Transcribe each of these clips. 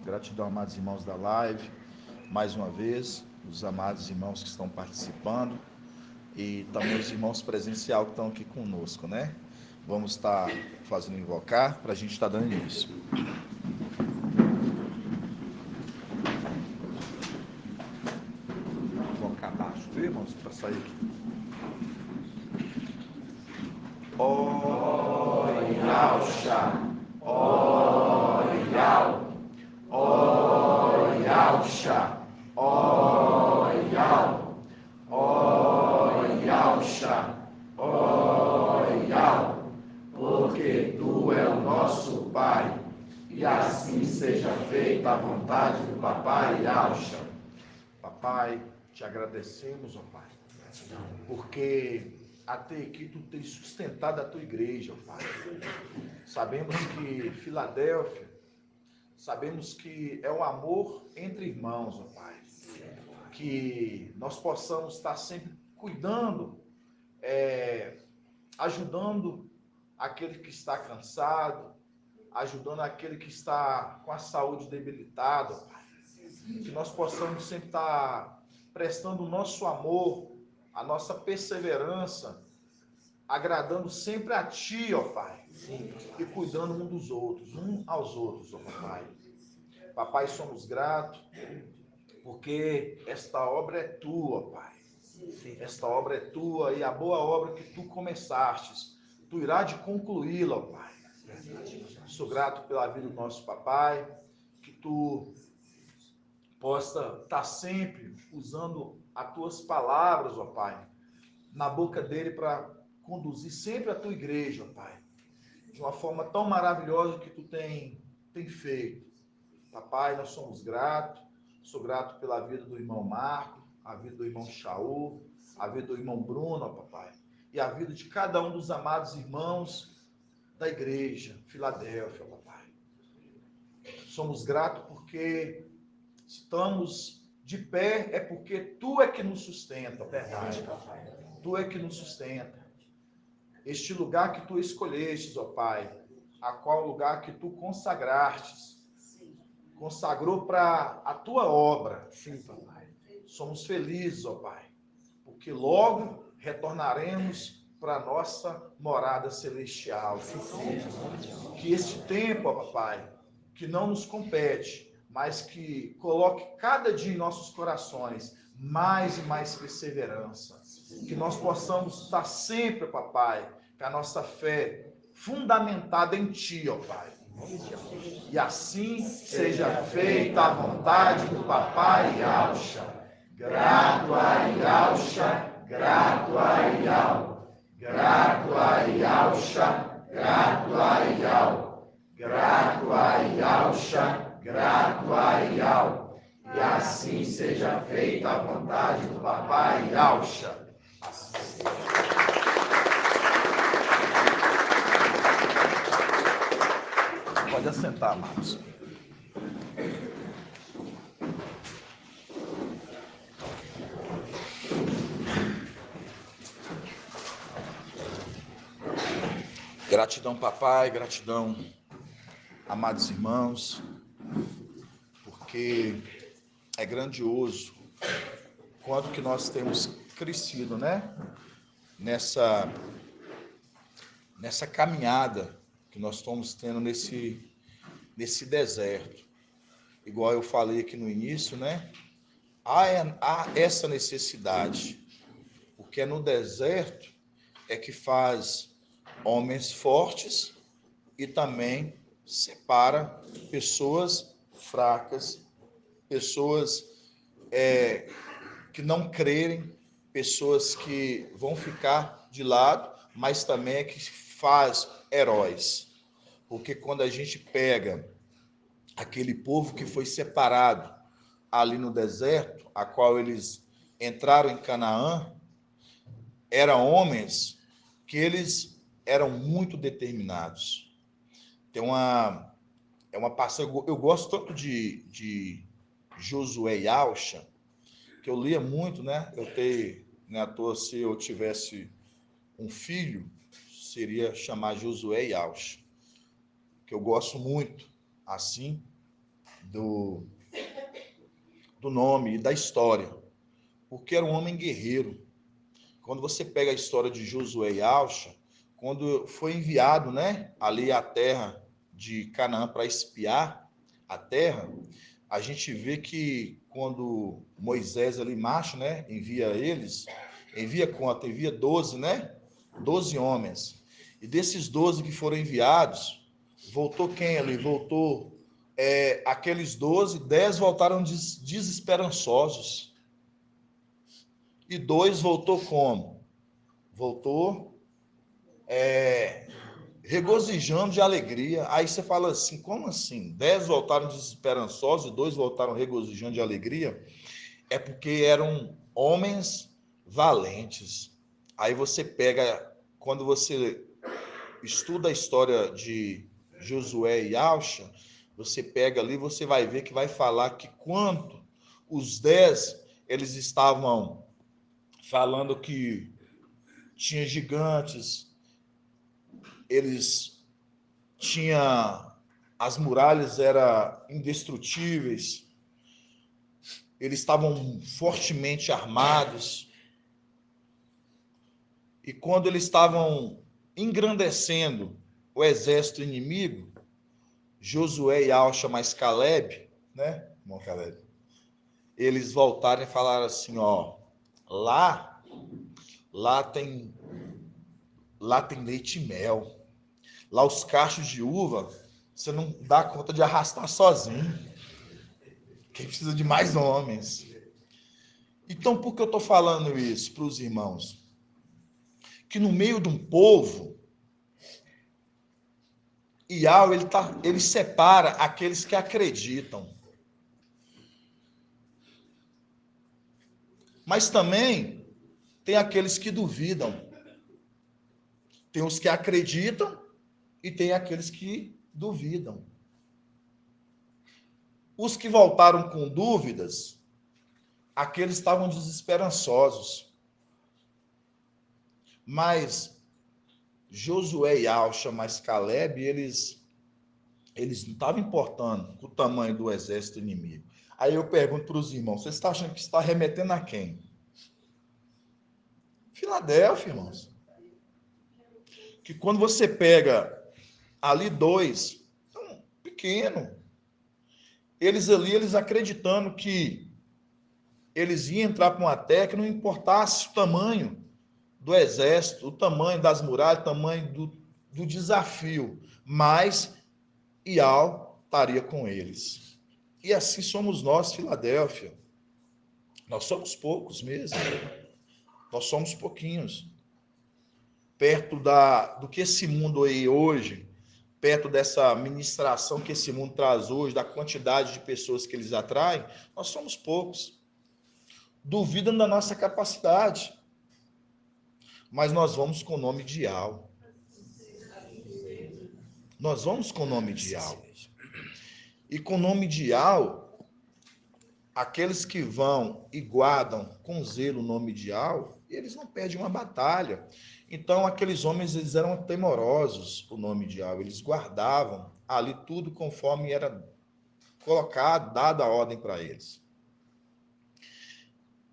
Gratidão, amados irmãos da live, mais uma vez, os amados irmãos que estão participando e também os irmãos presencial que estão aqui conosco, né? Vamos estar fazendo invocar para a gente estar dando início. Vou invocar abaixo, viu, irmãos, para sair aqui. Orialcha, Orial, Orialcha, Orial, Orialcha, Orial, porque Tu é o nosso Pai, e assim seja feita a vontade do Papai Alcha. Papai, te agradecemos, ó Pai, porque até aqui Tu tens sustentado a Tua igreja, ó Pai. Sabemos que Filadélfia, sabemos que é o amor entre irmãos, ó Pai. Que nós possamos estar sempre cuidando, ajudando aquele que está cansado, ajudando aquele que está com a saúde debilitada, ó Pai. Que nós possamos sempre estar prestando o nosso amor, a nossa perseverança, agradando sempre a Ti, ó Pai. E cuidando um dos outros, um aos outros, ó Papai. Papai, somos gratos, porque esta obra é Tua, ó Pai. Esta obra é Tua e a boa obra que Tu começastes, Tu irá de concluí-la, ó Pai. Sou grato pela vida do nosso Papai, que Tu possa estar sempre usando as Tuas palavras, ó Pai, na boca dele para conduzir sempre a Tua igreja, ó Pai, de uma forma tão maravilhosa que Tu tem feito. Papai, nós somos gratos. Sou grato pela vida do irmão Marco, a vida do irmão Shaul, a vida do irmão Bruno, ó Papai, e a vida de cada um dos amados irmãos da igreja Filadélfia, ó Papai. Somos gratos porque estamos de pé, é porque Tu é que nos sustenta, ó Papai. Tu é que nos sustenta. Este lugar que Tu escolhestes, ó Pai, a qual lugar que Tu consagrastes, consagrou para a Tua obra. Sim, Papai. Somos felizes, ó Pai, porque logo retornaremos para a nossa morada celestial. Que este tempo, ó Papai, que não nos compete, mas que coloque cada dia em nossos corações mais e mais perseverança. Que nós possamos estar sempre, Papai, com a nossa fé fundamentada em Ti, ó Pai. E assim seja feita a vontade do Papai Alcha. Grato a Alcha, grato a Ial. Grato a Alcha, grato a Ial. Grato a Alcha, grato a Ial. E assim seja feita a vontade do Papai Alcha. Pode assentar, amados. Gratidão, papai, gratidão, amados irmãos, porque é grandioso quanto que nós temos crescido, né? Nessa caminhada que nós estamos tendo nesse deserto. Igual eu falei aqui no início, né? Há essa necessidade, porque é no deserto é que faz homens fortes e também separa pessoas fracas, pessoas que não crerem, pessoas que vão ficar de lado, mas também é que faz heróis. Porque quando a gente pega aquele povo que foi separado ali no deserto, a qual eles entraram em Canaã, eram homens que eles eram muito determinados. Tem uma passagem, eu gosto tanto de Josué e Alcha, que eu lia muito, né? À toa, se eu tivesse um filho, seria chamar Josué e Alcha, que eu gosto muito, assim, do, do nome e da história, porque era um homem guerreiro. Quando você pega a história de Josué e Alcha, quando foi enviado, né, ali à terra de Canaã para espiar a terra, a gente vê que quando Moisés ali marcha, né, envia eles, envia quanto? Envia 12, né? 12 homens. E desses 12 que foram enviados, voltou quem ali? Voltou aqueles 12, 10 voltaram desesperançosos. E 2 voltou como? Voltou regozijando de alegria. Aí você fala assim, como assim? 10 voltaram desesperançosos e 2 voltaram regozijando de alegria? É porque eram homens valentes. Aí você pega, quando você estuda a história de Josué e Alcha, você pega ali, você vai ver que vai falar que quando os 10, eles estavam falando que tinha gigantes, eles tinha as muralhas eram indestrutíveis, eles estavam fortemente armados, e quando eles estavam engrandecendo o exército inimigo, Josué e Alcha mais Caleb, né, irmão Caleb, eles voltaram e falaram assim, ó, lá, lá tem, lá tem leite e mel, lá os cachos de uva, você não dá conta de arrastar sozinho, quem precisa de mais homens. Então, por que eu estou falando isso para os irmãos? Que no meio de um povo, Iau, ele separa aqueles que acreditam. Mas também tem aqueles que duvidam. Tem os que acreditam e tem aqueles que duvidam. Os que voltaram com dúvidas, aqueles estavam desesperançosos. Mas Josué e Alcha, mais Caleb, eles não estavam importando com o tamanho do exército inimigo. Aí eu pergunto para os irmãos, vocês estão achando que está remetendo a quem? Filadélfia, irmãos. Que quando você pega ali 2, pequeno, eles ali, eles acreditando que eles iam entrar para uma terra que não importasse o tamanho do exército, o tamanho das muralhas, o tamanho do desafio, mas Ial estaria com eles. E assim somos nós, Filadélfia. Nós somos poucos mesmo. Nós somos pouquinhos. Perto do que esse mundo aí hoje, perto dessa ministração que esse mundo traz hoje, da quantidade de pessoas que eles atraem, nós somos poucos. Duvidam da nossa capacidade. Mas nós vamos com o nome de Ial. Nós vamos com o nome de Ial. E com o nome de Ial, aqueles que vão e guardam com zelo o nome de Ial, eles não perdem uma batalha. Então, aqueles homens, eles eram temorosos, o nome de Ial. Eles guardavam ali tudo conforme era colocado, dada a ordem para eles.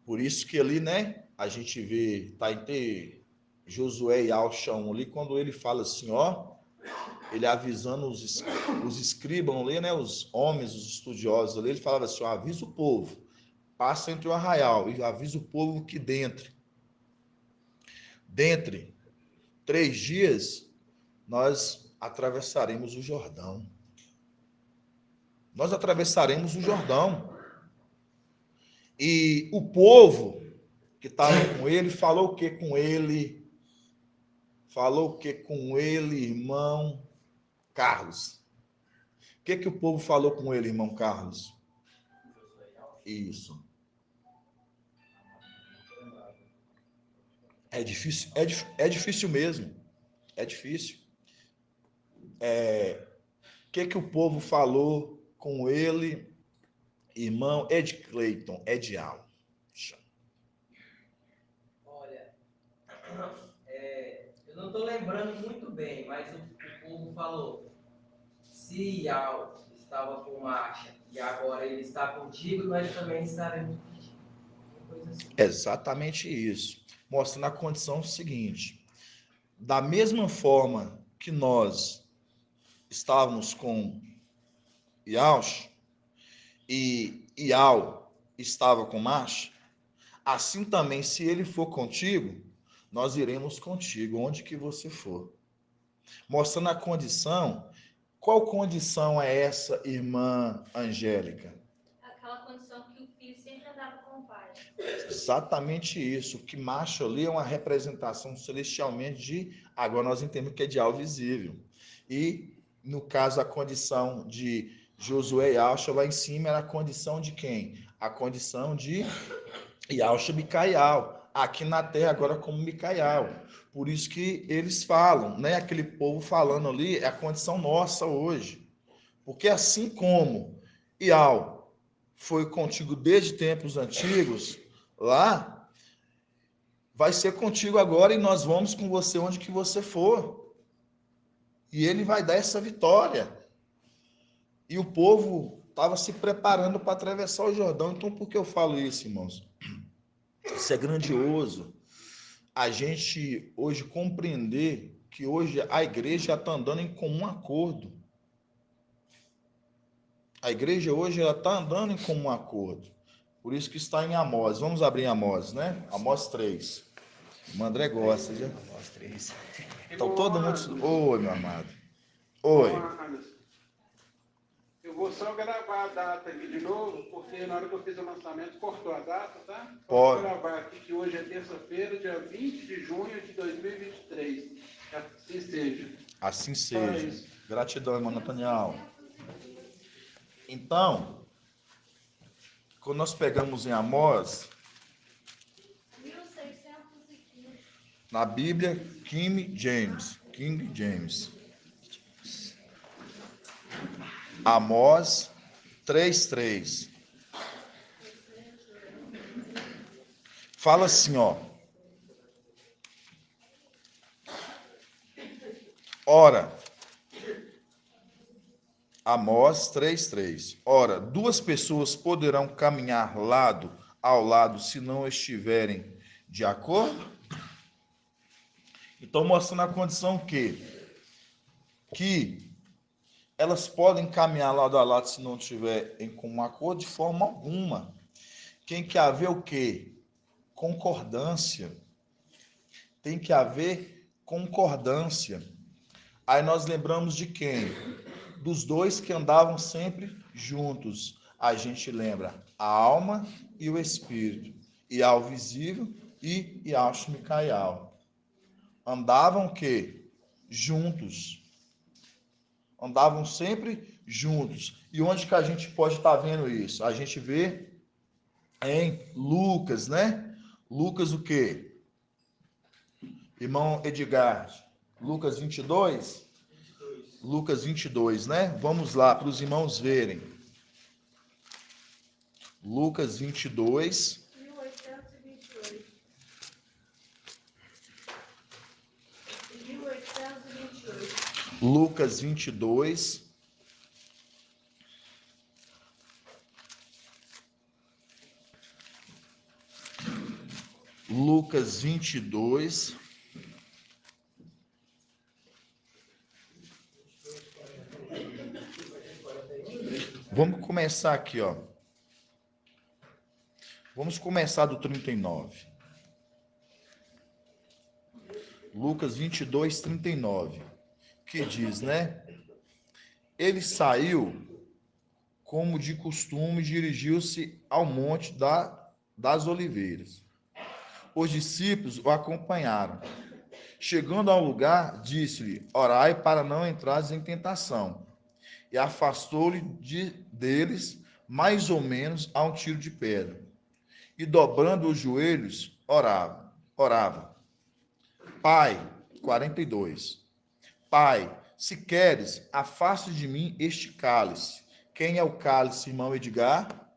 Por isso que ali, né, a gente vê, tá entre Josué e Alchão ali, quando ele fala assim, ó, ele avisando os escribas ali, né, os homens, os estudiosos ali, ele falava assim, ó, avisa o povo, passa entre o arraial e avisa o povo que dentre 3 dias, nós atravessaremos o Jordão. Nós atravessaremos o Jordão. E o povo que estava com ele falou o que com ele? Falou o que com ele, irmão Carlos? O que o povo falou com ele, irmão Carlos? Isso. É difícil, é difícil mesmo. É difícil. O que o povo falou com ele, irmão Ed Clayton, Edial? Olha, eu não estou lembrando muito bem, mas o povo falou: se Ial estava com marcha e agora ele está contigo, nós também estaremos contigo. Uma coisa assim. Exatamente isso. Mostrando a condição seguinte: da mesma forma que nós estávamos com Yaush e Iau estava com Marcha, assim também, se ele for contigo, nós iremos contigo, onde que você for. Mostrando a condição. Qual condição é essa, irmã Angélica? Aquela condição que o filho sempre andava com o pai. Exatamente isso. O que Marcha ali é uma representação celestialmente de. Agora nós entendemos que é de algo visível. E, no caso, a condição de Josué e Alcha lá em cima era a condição de quem? A condição de Yalcha Micaial, aqui na terra agora como Micaial. Por isso que eles falam, né? Aquele povo falando ali, é a condição nossa hoje. Porque assim como Ial foi contigo desde tempos antigos, lá, vai ser contigo agora e nós vamos com você onde que você for. E ele vai dar essa vitória. E o povo estava se preparando para atravessar o Jordão. Então, por que eu falo isso, irmãos? Isso é grandioso. A gente hoje compreender que hoje a igreja está andando em comum acordo. A igreja hoje está andando em comum acordo. Por isso que está em Amós. Vamos abrir em Amós, né? Amós 3. O André gosta, já. Amós 3. Então todo mundo. Oi, meu amado. Oi. Eu vou só gravar a data aqui de novo, porque na hora que eu fiz o lançamento cortou a data, tá? Pode. Vou gravar aqui que hoje é terça-feira, dia 20 de junho de 2023. Assim seja. Assim seja. Gratidão, irmão Nathaniel. Então, quando nós pegamos em Amós, 1615. na Bíblia, King James. Amós 3:3. Fala assim, ó. Ora, Amós 3:3. Ora, duas pessoas poderão caminhar lado ao lado se não estiverem de acordo? Então, mostrando a condição que elas podem caminhar lado a lado se não estiver em comum acordo de forma alguma. Tem que haver o quê? Concordância. Tem que haver concordância. Aí nós lembramos de quem? Dos dois que andavam sempre juntos. A gente lembra a alma e o espírito. Ial visível e Yaush Micaial. Andavam o quê? Juntos. Andavam sempre juntos. E onde que a gente pode estar vendo isso? A gente vê em Lucas, né? Lucas o quê? Irmão Edgar, Lucas 22? Lucas 22, né? Vamos lá para os irmãos verem. Lucas 22. 1828. 1828. Lucas 22. Lucas 22. Vamos começar aqui, ó. Vamos começar do 39. Lucas 22, 39. Que diz, né? Ele saiu, como de costume, dirigiu-se ao monte das oliveiras. Os discípulos o acompanharam. Chegando ao lugar, disse-lhe: orai para não entrares em tentação. E afastou-lhe deles mais ou menos a um tiro de pedra. E dobrando os joelhos, orava. Pai, 42. Pai, se queres, afaste de mim este cálice. Quem é o cálice, irmão Edgar?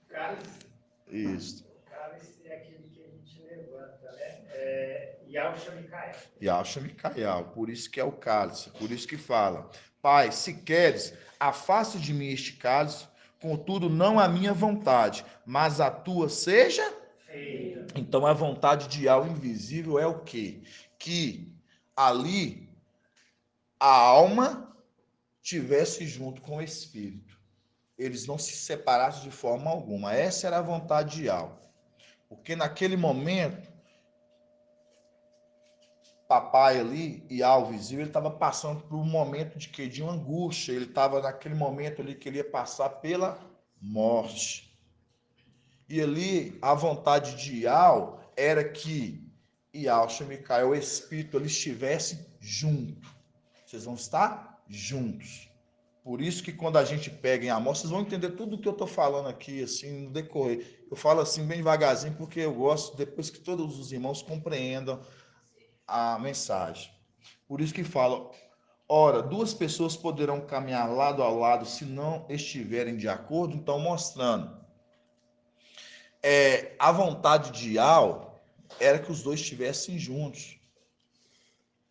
Cálice. Isso. O cálice é aquele que a gente levanta, né? Yaush Micaial. Yaush Micaial, por isso que é o cálice, por isso que fala. Pai, se queres, afaste de mim este cálice, contudo, não a minha vontade, mas a tua seja feita. Então, a vontade de algo invisível é o quê? Que ali a alma tivesse junto com o espírito. Eles não se separassem de forma alguma. Essa era a vontade de algo. Porque naquele momento, papai ali, e ao visível, ele estava passando por um momento de quê? De uma angústia. Ele estava naquele momento ali que ele ia passar pela morte. E ali, a vontade de Ial era que Ial, Shemikai, o espírito, eles estivessem juntos. Vocês vão estar juntos. Por isso que quando a gente pega em Amós, vocês vão entender tudo o que eu estou falando aqui, assim, no decorrer. Eu falo assim bem devagarzinho, porque eu gosto, depois que todos os irmãos compreendam a mensagem. Por isso que falo, ora, duas pessoas poderão caminhar lado a lado se não estiverem de acordo, então mostrando. A vontade de Al era que os dois estivessem juntos.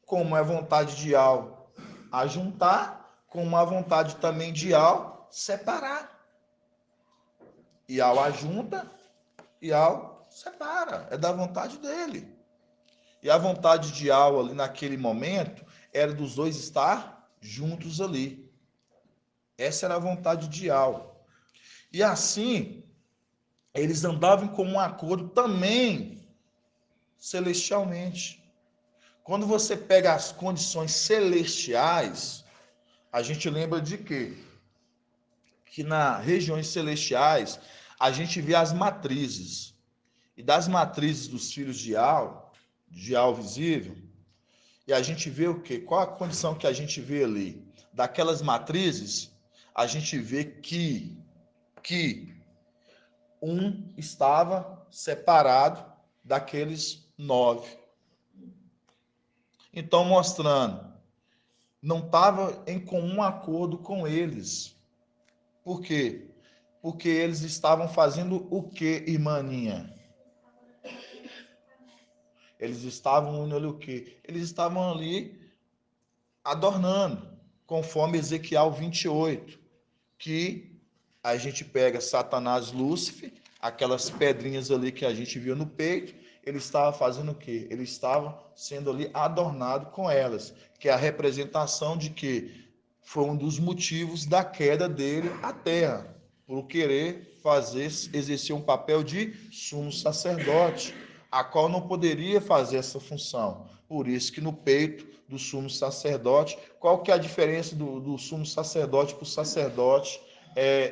Como é a vontade de Al a juntar, como a vontade também de Al separar. E Al ajunta, e Al separa. É da vontade dele. E a vontade de Al ali naquele momento era dos dois estar juntos ali. Essa era a vontade de Al. E assim, eles andavam com um acordo também celestialmente. Quando você pega as condições celestiais, a gente lembra de quê? Que nas regiões celestiais, a gente vê as matrizes. E das matrizes dos filhos de Al visível, e a gente vê o quê? Qual a condição que a gente vê ali? Daquelas matrizes, a gente vê que um estava separado daqueles 9. Então, mostrando, não estava em comum acordo com eles. Por quê? Porque eles estavam fazendo o quê, irmãninha? Eles estavam ali o quê? Eles estavam ali adornando, conforme Ezequiel 28, que a gente pega Satanás, Lúcifer, aquelas pedrinhas ali que a gente viu no peito, ele estava fazendo o quê? Ele estava sendo ali adornado com elas, que é a representação de que foi um dos motivos da queda dele à terra, por querer exercer um papel de sumo sacerdote, a qual não poderia fazer essa função. Por isso que no peito do sumo sacerdote, qual que é a diferença do sumo sacerdote para o sacerdote,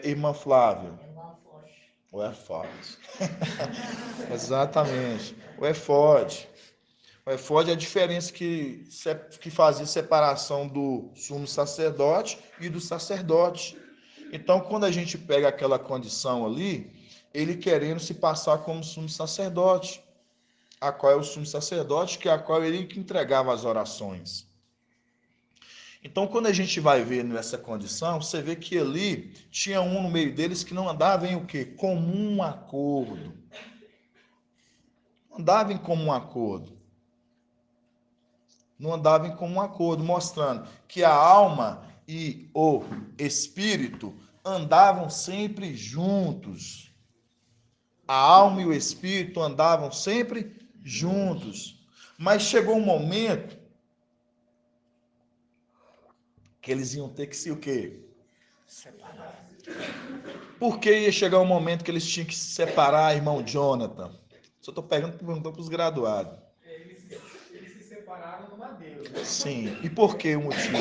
irmã Flávia? O éfode. Exatamente. O éfode. O éfode é a diferença que fazia separação do sumo sacerdote e do sacerdote. Então, quando a gente pega aquela condição ali, ele querendo se passar como sumo sacerdote, a qual é o sumo sacerdote, que é a qual ele que entregava as orações. Então, quando a gente vai ver nessa condição, você vê que ali tinha um no meio deles que não andava em o quê? Comum acordo. Não andava em comum acordo. Não andava em comum acordo, mostrando que a alma e o espírito andavam sempre juntos. A alma e o espírito andavam sempre juntos. Mas chegou um momento que eles iam ter que se o quê? Separar. Por que ia chegar um momento que eles tinham que se separar, irmão Jonathan? Só estou perguntando para os graduados. Eles se separaram no madeiro. Sim. E por que o motivo?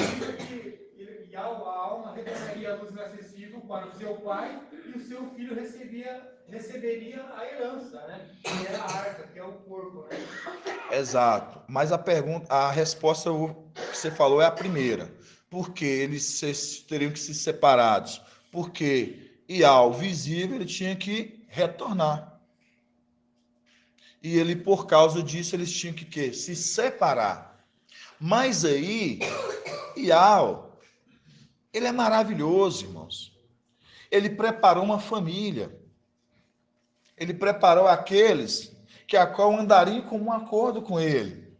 E a alma retornaria a luz inacessível para o seu pai e o seu filho receberia a herança, né? Que é a arca, que é o corpo, né? Exato. Mas a resposta que você falou é a primeira. Por que eles teriam que ser separados? Porque Ial visível ele tinha que retornar. E ele, por causa disso, eles tinham que quê? Se separar. Mas aí, Ial, ele é maravilhoso, irmãos. Ele preparou uma família. Ele preparou aqueles que a qual andariam com um acordo com ele.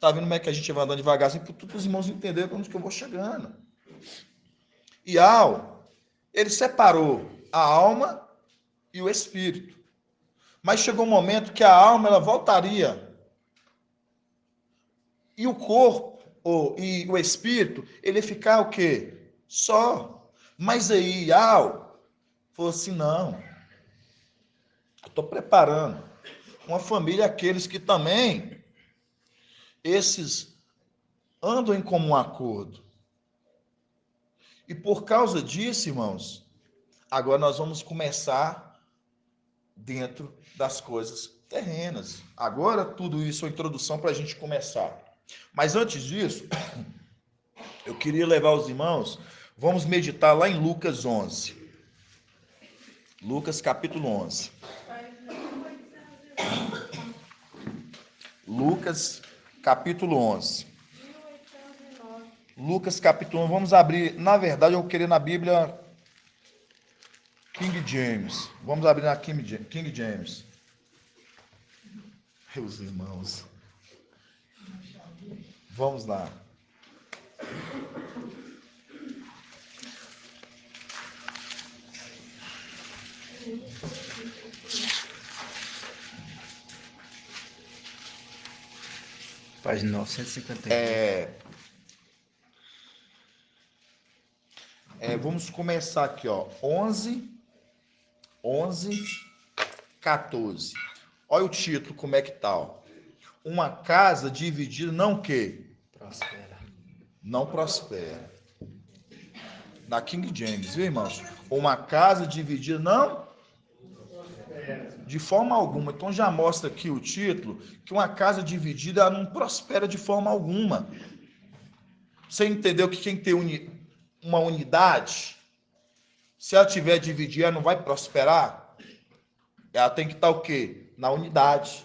Tá vendo como é que a gente vai andando devagar, assim, para os irmãos entenderem onde que eu vou chegando. E ele separou a alma e o espírito. Mas chegou um momento que a alma ela voltaria. E o corpo e o espírito, ele ia ficar o quê? Só. Mas aí, falou assim, não. Eu estou preparando uma família, aqueles que também, esses andam em comum acordo. E por causa disso, irmãos, agora nós vamos começar dentro das coisas terrenas. Agora tudo isso é uma introdução para a gente começar. Mas antes disso, eu queria levar os irmãos, vamos meditar lá em Lucas 11. Lucas capítulo 11. Lucas capítulo 11. Lucas capítulo 11, vamos abrir, na verdade eu queria na Bíblia King James. Vamos abrir na King James. Meus irmãos. Vamos lá. Página 951. Vamos começar aqui, ó. 11, 14. Olha o título, como é que tá, ó. Uma casa dividida não que? Prospera. Não prospera. Na King James, viu, irmãos? Uma casa dividida não? De forma alguma. Então já mostra aqui o título, que uma casa dividida ela não prospera de forma alguma. Você entendeu que quem tem uma unidade, se ela tiver dividida, ela não vai prosperar? Ela tem que estar o quê? Na unidade,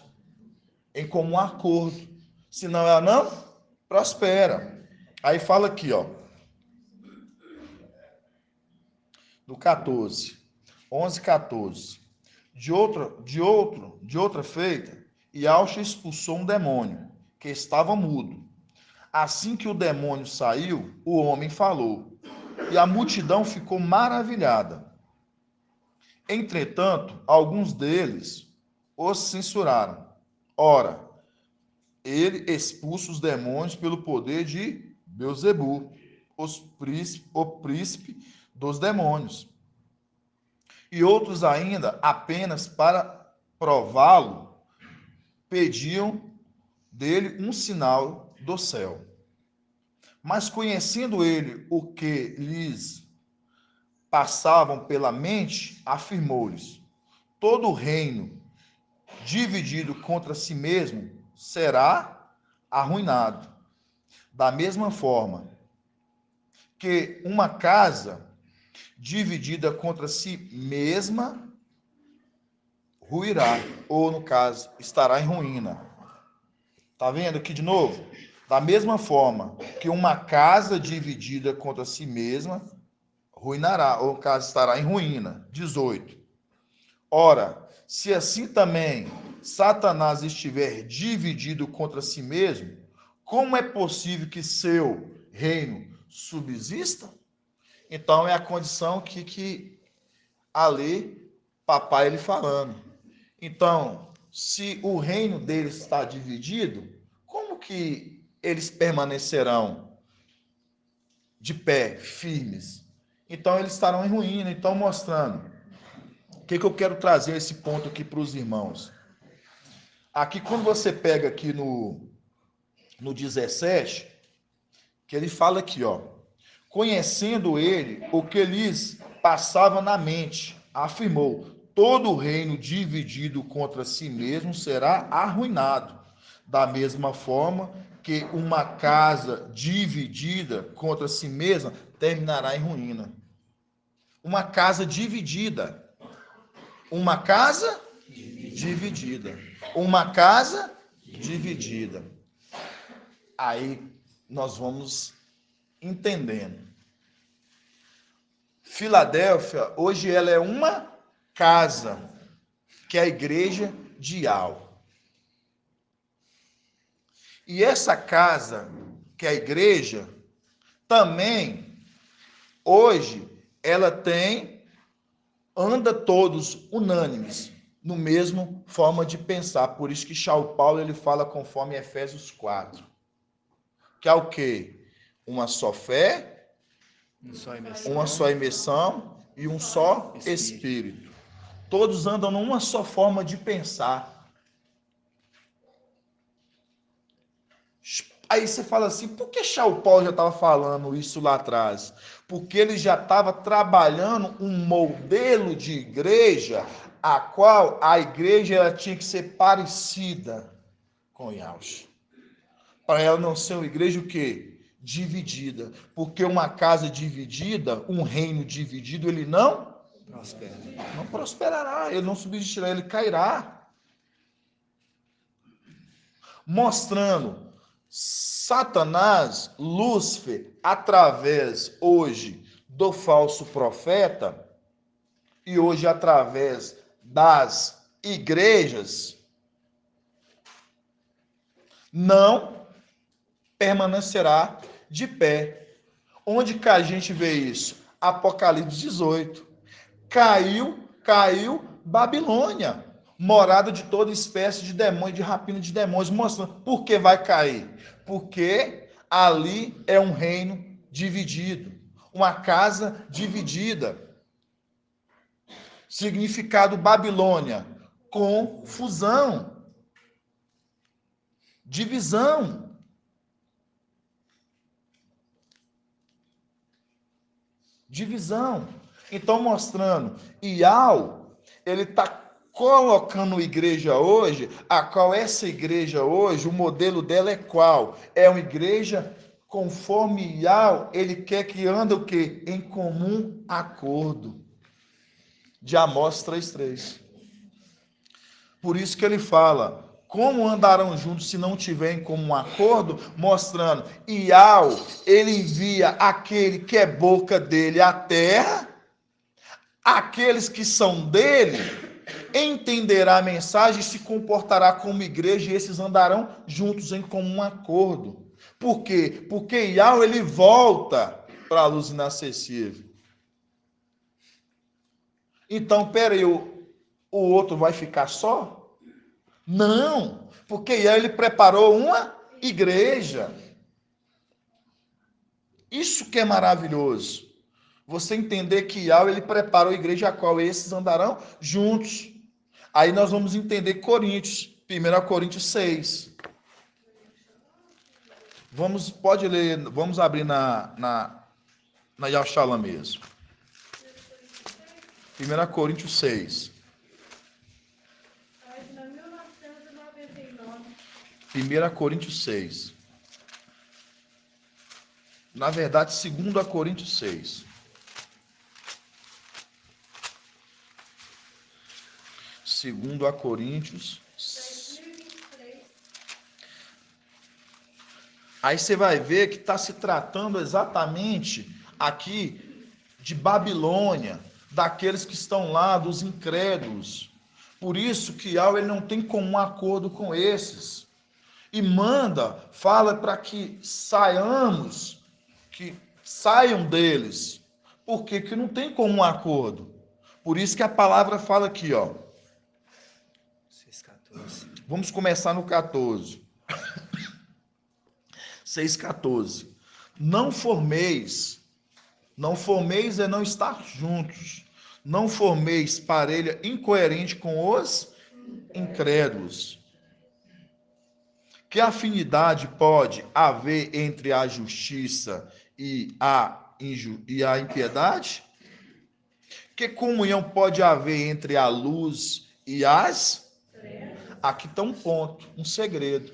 em comum acordo. Senão ela não prospera. Aí fala aqui, ó. No 14. 11, 14. De outra feita, Yauxa expulsou um demônio, que estava mudo. Assim que o demônio saiu, o homem falou, e a multidão ficou maravilhada. Entretanto, alguns deles os censuraram. Ora, ele expulsa os demônios pelo poder de Beelzebu, o príncipe dos demônios. E outros ainda, apenas para prová-lo, pediam dele um sinal do céu. Mas conhecendo ele o que lhes passavam pela mente, afirmou-lhes: todo reino dividido contra si mesmo será arruinado. Da mesma forma que uma casa dividida contra si mesma ruirá, ou no caso, estará em ruína. Tá vendo aqui de novo? Da mesma forma que uma casa dividida contra si mesma ruinará, ou no caso, estará em ruína. 18. Ora, se assim também Satanás estiver dividido contra si mesmo, como é possível que seu reino subsista? Então é a condição que ali, papai ele falando. Então, se o reino deles está dividido, como que eles permanecerão de pé, firmes? Então eles estarão em ruína. Então mostrando. O que eu quero trazer esse ponto aqui para os irmãos? Aqui quando você pega aqui no 17, que ele fala aqui, ó. Conhecendo ele o que lhes passava na mente, afirmou: todo reino dividido contra si mesmo será arruinado. Da mesma forma que uma casa dividida contra si mesma terminará em ruína. Uma casa dividida. Uma casa dividida. Uma casa dividida. Aí nós vamos entendendo. Filadélfia, hoje ela é uma casa, que é a igreja de Al. E essa casa, que é a igreja, também, hoje, ela anda todos unânimes, no mesmo forma de pensar. Por isso que São Paulo, ele fala conforme Efésios 4. Que é o quê? Uma só fé, uma só imersão e um só Espírito. Todos andam numa só forma de pensar. Aí você fala assim, por que São Paulo já estava falando isso lá atrás? Porque ele já estava trabalhando um modelo de igreja, a qual a igreja ela tinha que ser parecida com Yahshua. Para ela não ser uma igreja o quê? Dividida. Porque uma casa dividida, um reino dividido, ele não prosperará, ele não subsistirá, ele cairá. Mostrando Satanás, Lúcifer, através hoje do falso profeta e hoje através das igrejas, não permanecerá de pé. Onde que a gente vê isso? Apocalipse 18. Caiu Babilônia, morada de toda espécie de demônio, de rapina de demônios, mostrando por que vai cair. Porque ali é um reino dividido, uma casa dividida. Significado Babilônia, confusão, divisão. Divisão. Então, mostrando, Iau, ele está colocando igreja hoje, a qual essa igreja hoje, o modelo dela é qual? É uma igreja conforme Iau, ele quer que anda o quê? Em comum acordo. De Amós 3:3. Por isso que ele fala, como andarão juntos se não tiverem comum acordo? Mostrando, Iau, ele envia aquele que é boca dele à terra, aqueles que são dele entenderá a mensagem e se comportará como igreja, e esses andarão juntos em comum acordo. Por quê? Porque Iau, ele volta para a luz inacessível. Então, peraí, o outro vai ficar só? Não, porque Iau, ele preparou uma igreja. Isso que é maravilhoso. Você entender que Iau, ele preparou a igreja a qual esses andarão juntos. Aí nós vamos entender Coríntios, 1 Coríntios 6. Pode ler, vamos abrir na Yashala mesmo. 1 Coríntios 6. Página 1999. 1 Coríntios 6. Na verdade, 2 Coríntios 6. 2 Coríntios. 2023. Aí você vai ver que está se tratando exatamente aqui de Babilônia, daqueles que estão lá, dos incrédulos. Por isso que Iau, ele não tem comum acordo com esses. E fala para que saiam deles. Por quê? Que não tem comum acordo. Por isso que a palavra fala aqui, ó. 6,14. Vamos começar no 14. 6,14. Não formeis é não estar juntos. Não formeis parelha incoerente com os incrédulos. Que afinidade pode haver entre a justiça e a impiedade? Que comunhão pode haver entre a luz e as? Aqui está um ponto, um segredo.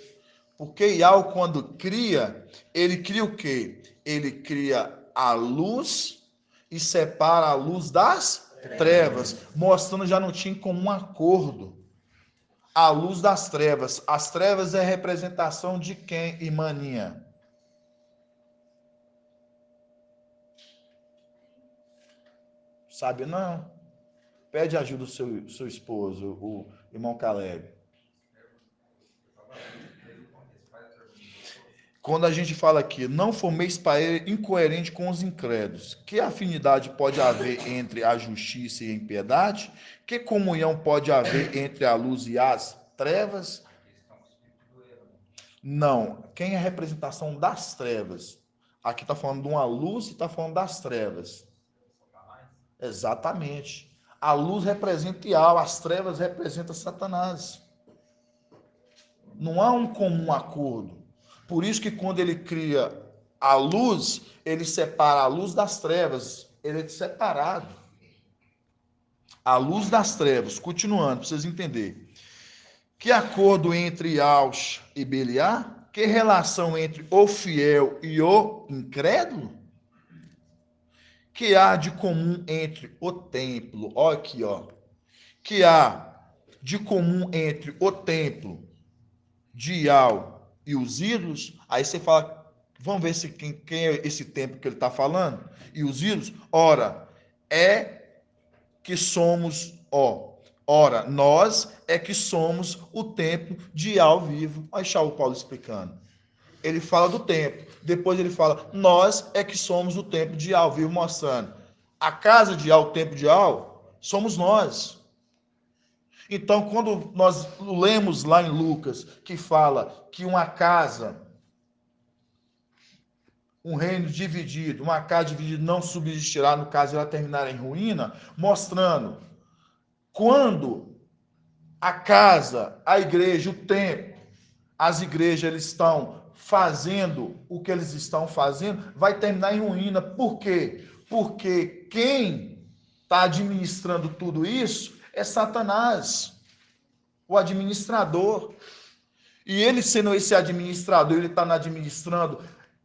Porque Iau, quando cria, ele cria o quê? Ele cria a luz e separa a luz das trevas, mostrando já não tinha como um acordo. A luz das trevas. As trevas é a representação de quem, irmãninha? Sabe não? Pede ajuda do seu esposo, o irmão Caleb. Quando a gente fala aqui, não formeis para ele incoerente com os incrédulos, que afinidade pode haver entre a justiça e a impiedade? Que comunhão pode haver entre a luz e as trevas? Não. Quem é a representação das trevas? Aqui está falando de uma luz e está falando das trevas. Exatamente. A luz representa Ial, as trevas representam Satanás. Não há um comum acordo. Por isso que quando ele cria a luz, ele separa a luz das trevas. Ele é separado. A luz das trevas. Continuando, para vocês entenderem. Que acordo entre Iaush e Beliar? Que relação entre o fiel e o incrédulo? Que há de comum entre o templo? Olha aqui, ó. Que há de comum entre o templo de Iau e os ídolos? Aí você fala, vamos ver se quem é esse templo que ele está falando? E os ídolos? Ora, é que somos, ora, nós é que somos o templo de Iau vivo. Olha o Paulo explicando. Ele fala do templo. Depois ele fala, nós é que somos o templo de Iau vivo, mostrando. A casa de Iau, o templo de Iau, somos nós. Então, quando nós lemos lá em Lucas, que fala que uma casa, um reino dividido, uma casa dividida não subsistirá, no caso ela terminar em ruína, mostrando quando a casa, a igreja, o templo, as igrejas eles estão fazendo o que eles estão fazendo, vai terminar em ruína. Por quê? Porque quem está administrando tudo isso é Satanás, o administrador. E ele sendo esse administrador, ele está administrando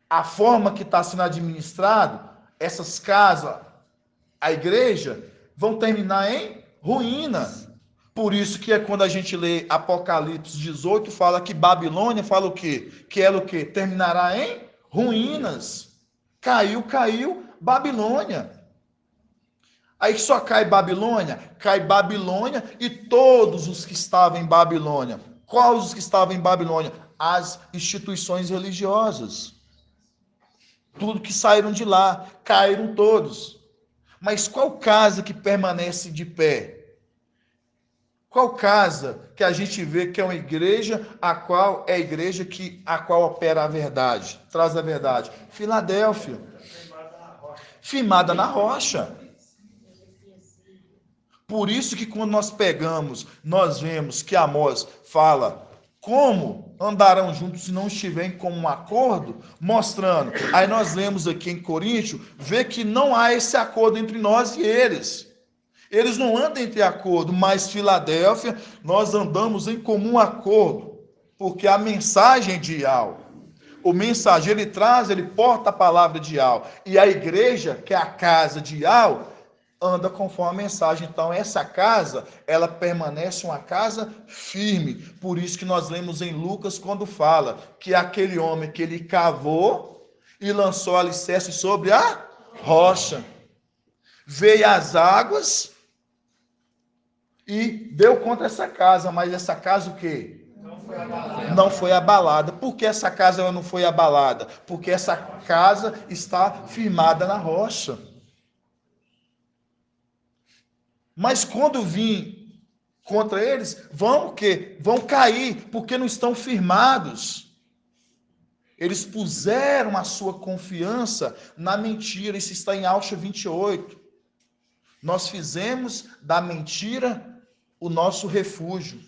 a forma que está sendo administrado, essas casas, a igreja, vão terminar em ruína. Por isso que é quando a gente lê Apocalipse 18, fala que Babilônia, fala o quê? Que ela o quê? Terminará em ruínas. Caiu Babilônia. Aí só cai Babilônia e todos os que estavam em Babilônia. Quais os que estavam em Babilônia? As instituições religiosas. Tudo que saíram de lá, caíram todos. Mas qual casa que permanece de pé? Qual casa que a gente vê que é uma igreja, a qual é a igreja a qual opera a verdade, traz a verdade? Filadélfia. Firmada na rocha. Por isso que quando nós pegamos, nós vemos que Amós fala como andarão juntos se não estiverem com um acordo, mostrando. Aí nós lemos aqui em Coríntios, vê que não há esse acordo entre nós e eles. Eles não andam entre acordo, mas Filadélfia, nós andamos em comum acordo, porque a mensagem de Iau, o mensageiro ele porta a palavra de Iau, e a igreja, que é a casa de Iau, anda conforme a mensagem. Então, essa casa, ela permanece uma casa firme. Por isso que nós lemos em Lucas, quando fala que aquele homem que ele cavou e lançou alicerce sobre a rocha, veio as águas e deu contra essa casa, mas essa casa o quê? Não foi abalada. Por que essa casa ela não foi abalada? Porque essa casa está firmada na rocha. Mas quando vir contra eles, vão o quê? Vão cair, porque não estão firmados. Eles puseram a sua confiança na mentira. Isso está em Alcha 28. Nós fizemos da mentira o nosso refúgio.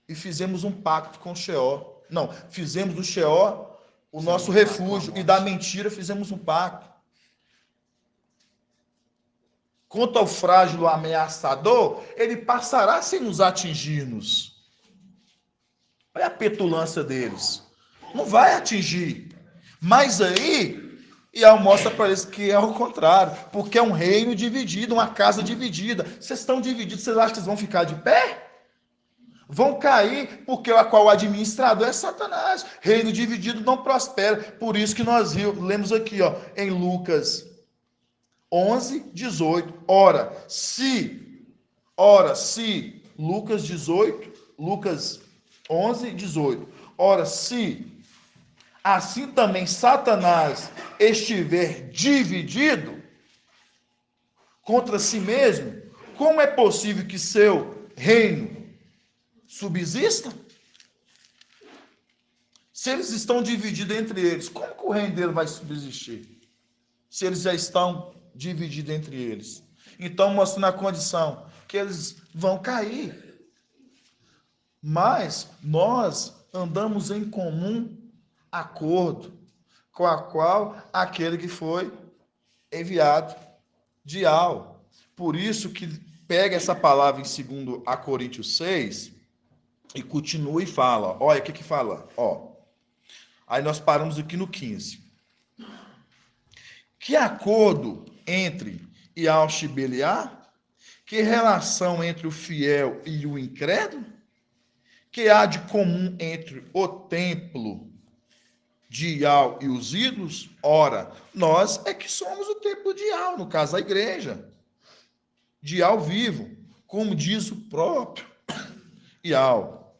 E fizemos um pacto com o Sheol. Não, fizemos do Sheol o nosso refúgio. E da mentira fizemos um pacto. Quanto ao frágil ameaçador, ele passará sem nos atingir-nos. Olha a petulância deles. Não vai atingir. Mas aí, Iau mostra para eles que é o contrário. Porque é um reino dividido, uma casa dividida. Vocês estão divididos, vocês acham que vocês vão ficar de pé? Vão cair, porque a qual o administrador é Satanás. Reino dividido não prospera. Por isso que nós lemos aqui, em Lucas 11, 18. Ora, se Lucas 18, Lucas 11, 18. Ora, se assim também Satanás estiver dividido contra si mesmo, como é possível que seu reino subsista? Se eles estão divididos entre eles, como que o reino dele vai subsistir? Se eles já estão divididos entre eles. Então, mostrando a condição que eles vão cair. Mas nós andamos em comum acordo com a qual aquele que foi enviado de Al. Por isso que pega essa palavra em 2 Coríntios 6 e continua e fala. Olha o que fala. Ó. Aí nós paramos aqui no 15. Que acordo entre Yaush e Beliar? Que relação entre o fiel e o incrédulo? Que há de comum entre o templo de Ial e os ídolos? Ora, nós é que somos o templo de Ial, no caso a igreja, de Ial vivo, como diz o próprio Ial.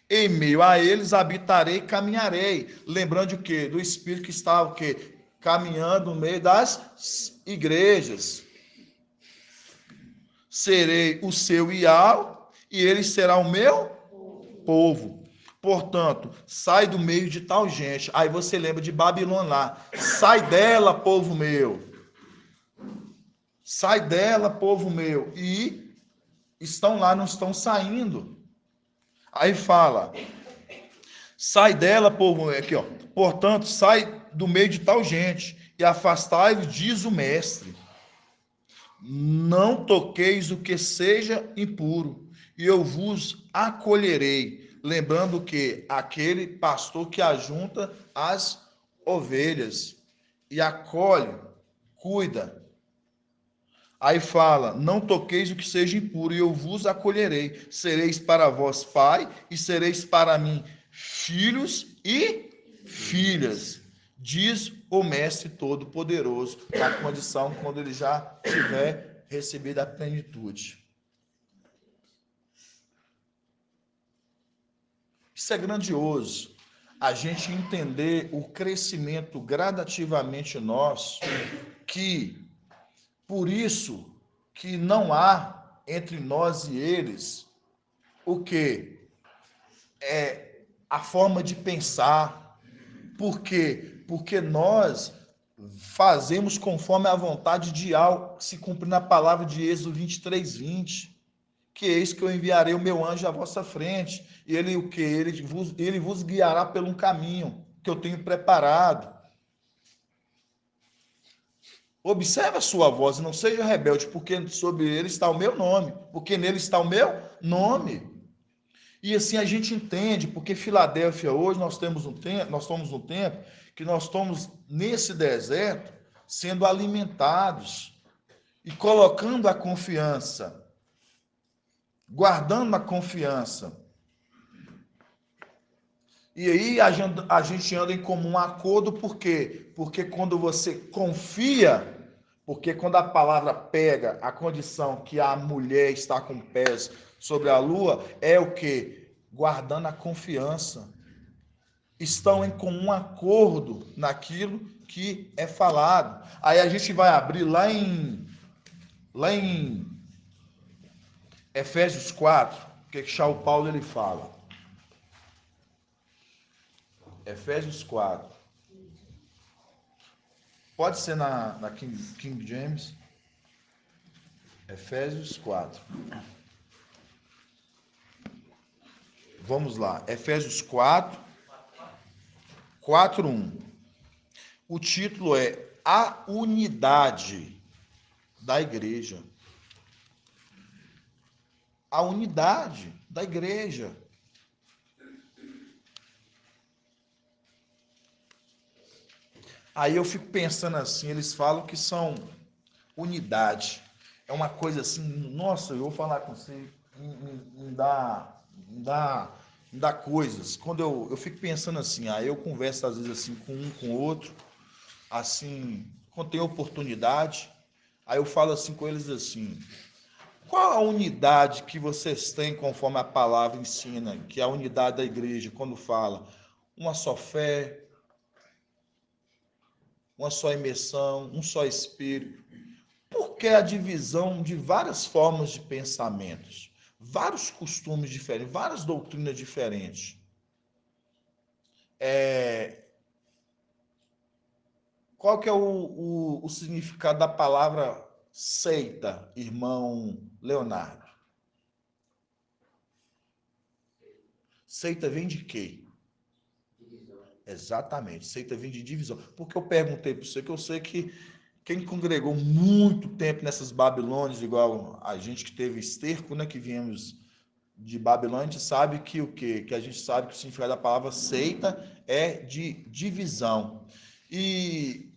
Em meio a eles habitarei e caminharei. Lembrando de quê? Do Espírito que estava o quê? Caminhando no meio das igrejas. Serei o seu Ial e ele será o meu povo. Portanto, sai do meio de tal gente. Aí você lembra de Babilônia lá. Sai dela, povo meu. Sai dela, povo meu. E estão lá, não estão saindo. Aí fala. Sai dela, povo meu. Aqui, ó. Portanto, sai do meio de tal gente. E afastai-vos, diz o mestre. Não toqueis o que seja impuro. E eu vos acolherei. Lembrando que aquele pastor que ajunta as ovelhas e acolhe, cuida. Aí fala, não toqueis o que seja impuro, e eu vos acolherei. Sereis para vós pai, e sereis para mim filhos e filhas, diz o Mestre Todo-Poderoso, na condição quando ele já tiver recebido a plenitude. Isso é grandioso, a gente entender o crescimento gradativamente nosso, que por isso que não há entre nós e eles o que é a forma de pensar. Por quê? Porque nós fazemos conforme a vontade de Al, se cumprir na palavra de Êxodo 23:20. Que eis que eu enviarei o meu anjo à vossa frente, e ele o que? Ele vos guiará pelo um caminho que eu tenho preparado. Observe a sua voz e não seja rebelde, porque sobre ele está o meu nome, porque nele está o meu nome. E assim a gente entende, porque Filadélfia hoje nós somos um tempo que nós estamos nesse deserto sendo alimentados e colocando a confiança, guardando a confiança. E aí a gente anda em comum acordo, por quê? Porque quando você confia, porque quando a palavra pega a condição que a mulher está com pés sobre a lua, é o quê? Guardando a confiança. Estão em comum acordo naquilo que é falado. Aí a gente vai abrir lá em Efésios 4, o que Charles Paulo ele fala. Efésios 4. Pode ser na King James. Efésios 4. Vamos lá. Efésios 4, 4:1. O título é A Unidade da Igreja. A unidade da igreja. Aí eu fico pensando assim, eles falam que são unidade. É uma coisa assim, nossa, eu vou falar com você, me dá coisas. Quando eu fico pensando assim, aí eu converso às vezes assim com um, com o outro, assim, quando tem oportunidade, aí eu falo assim com eles assim, qual a unidade que vocês têm conforme a palavra ensina, que é a unidade da igreja, quando fala uma só fé, uma só imersão, um só espírito. Por que a divisão de várias formas de pensamentos, vários costumes diferentes, várias doutrinas diferentes? Qual que é o significado da palavra seita, irmão Leonardo? Seita vem de quê? Exatamente, seita vem de divisão. Porque eu perguntei para você, que eu sei que quem congregou muito tempo nessas Babilônias, igual a gente que teve esterco, né, que viemos de Babilônia, a gente sabe que o quê? Que a gente sabe que o significado da palavra seita é de divisão. E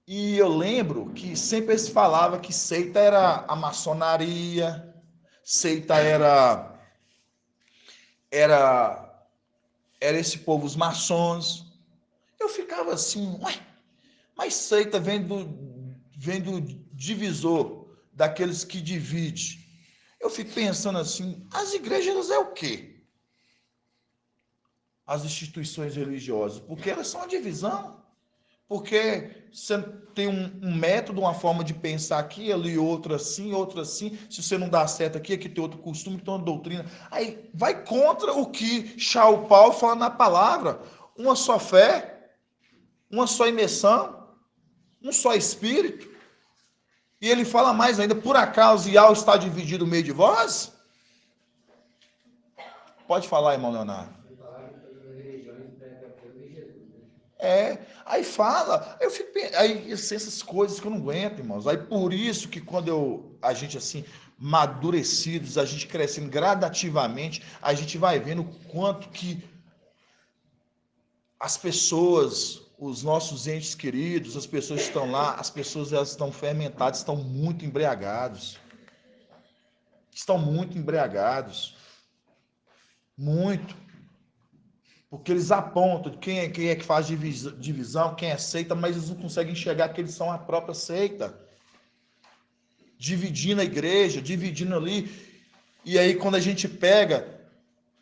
eu lembro que sempre se falava que seita era a maçonaria, seita era esse povo, os maçons. Eu ficava assim, ué, mas seita vem do divisor, daqueles que divide. Eu fico pensando assim, as igrejas é o quê? As instituições religiosas, porque elas são a divisão. Porque você tem um método, uma forma de pensar aqui, ali, outra assim, outra assim. Se você não dá certo aqui, aqui tem outro costume, tem uma doutrina. Aí vai contra o que Charles Paulo fala na palavra. Uma só fé, uma só imersão, um só espírito. E ele fala mais ainda, por acaso Ial está dividido no meio de vós? Pode falar, irmão Leonardo. Aí fala, eu fico, aí essas coisas que eu não aguento, irmãos. Aí por isso que quando a gente assim, madurecidos, a gente crescendo gradativamente, a gente vai vendo o quanto que as pessoas, os nossos entes queridos, as pessoas que estão lá, as pessoas elas estão fermentadas, estão muito embriagados. Estão muito embriagados. Muito. Porque eles apontam quem é que faz divisão, quem é seita, mas eles não conseguem enxergar que eles são a própria seita. Dividindo a igreja, dividindo ali. E aí, quando a gente pega,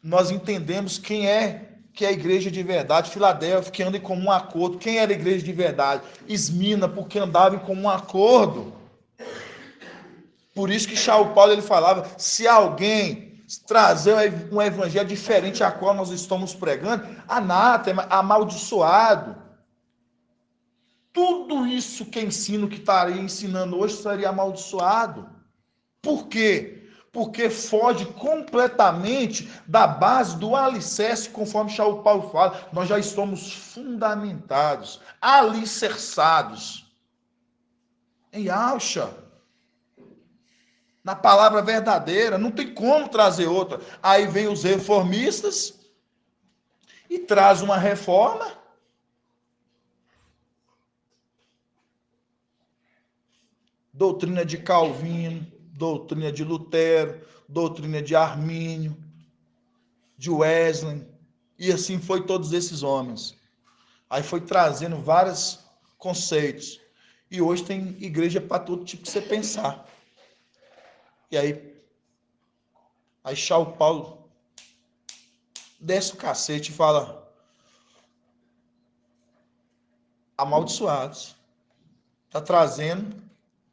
nós entendemos quem é que é a igreja de verdade. Filadélfia, que anda em comum acordo. Quem era a igreja de verdade? Esmina, porque andava em comum acordo. Por isso que Charles Paulo ele falava, se alguém trazer um evangelho diferente a qual nós estamos pregando, anátema, amaldiçoado. Tudo isso que ensino, que estaria ensinando hoje, estaria amaldiçoado. Por quê? Porque foge completamente da base do alicerce, conforme Charles Paulo fala. Nós já estamos fundamentados, alicerçados em Alcha, na palavra verdadeira, não tem como trazer outra. Aí vem os reformistas e traz uma reforma. Doutrina de Calvino, doutrina de Lutero, doutrina de Armínio, de Wesley, e assim foi todos esses homens. Aí foi trazendo vários conceitos. E hoje tem igreja para todo tipo que você pensar. E aí Charles Paulo desce o cacete e fala, amaldiçoados. Está trazendo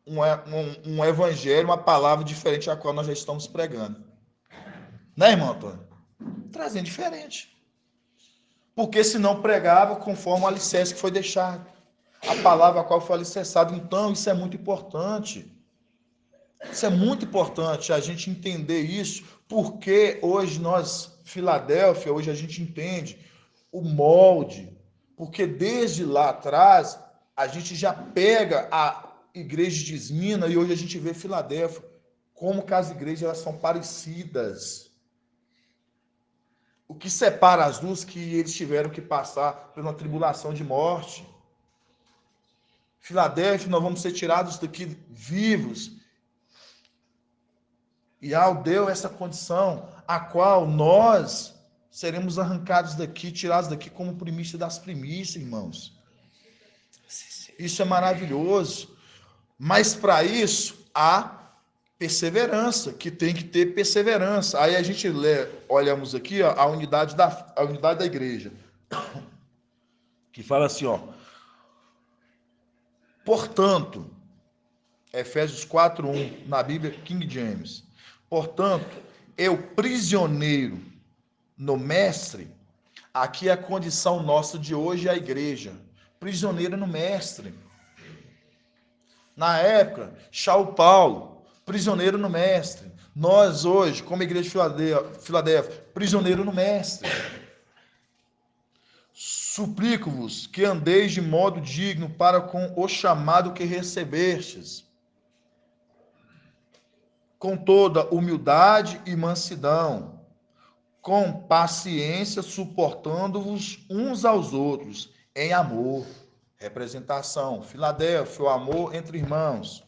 um evangelho, uma palavra diferente a qual nós já estamos pregando. Né, irmão Antônio? Trazendo diferente. Porque senão pregava conforme o alicerce que foi deixado. A palavra a qual foi alicerçada. Então, isso é muito importante. Isso é muito importante a gente entender isso, porque hoje nós, Filadélfia, hoje a gente entende o molde, porque desde lá atrás a gente já pega a igreja de Esmina e hoje a gente vê Filadélfia, como que as igrejas elas são parecidas. O que separa as duas que eles tiveram que passar por uma tribulação de morte. Filadélfia, nós vamos ser tirados daqui vivos. E deu essa condição, a qual nós seremos arrancados daqui, tirados daqui como primícia das primícias, irmãos. Isso é maravilhoso. Mas para isso, há perseverança, que tem que ter perseverança. Aí a gente olhamos aqui ó, a unidade da igreja, que fala assim, ó, Portanto, Efésios 4:1, na Bíblia King James. Portanto, eu prisioneiro no mestre, aqui é a condição nossa de hoje, a igreja. Prisioneiro no mestre. Na época, Paulo, prisioneiro no mestre. Nós hoje, como igreja de Filadélfia, prisioneiro no mestre. Suplico-vos que andeis de modo digno para com o chamado que recebestes, com toda humildade e mansidão, com paciência, suportando-vos uns aos outros, em amor. Representação, Filadélfia, o amor entre irmãos.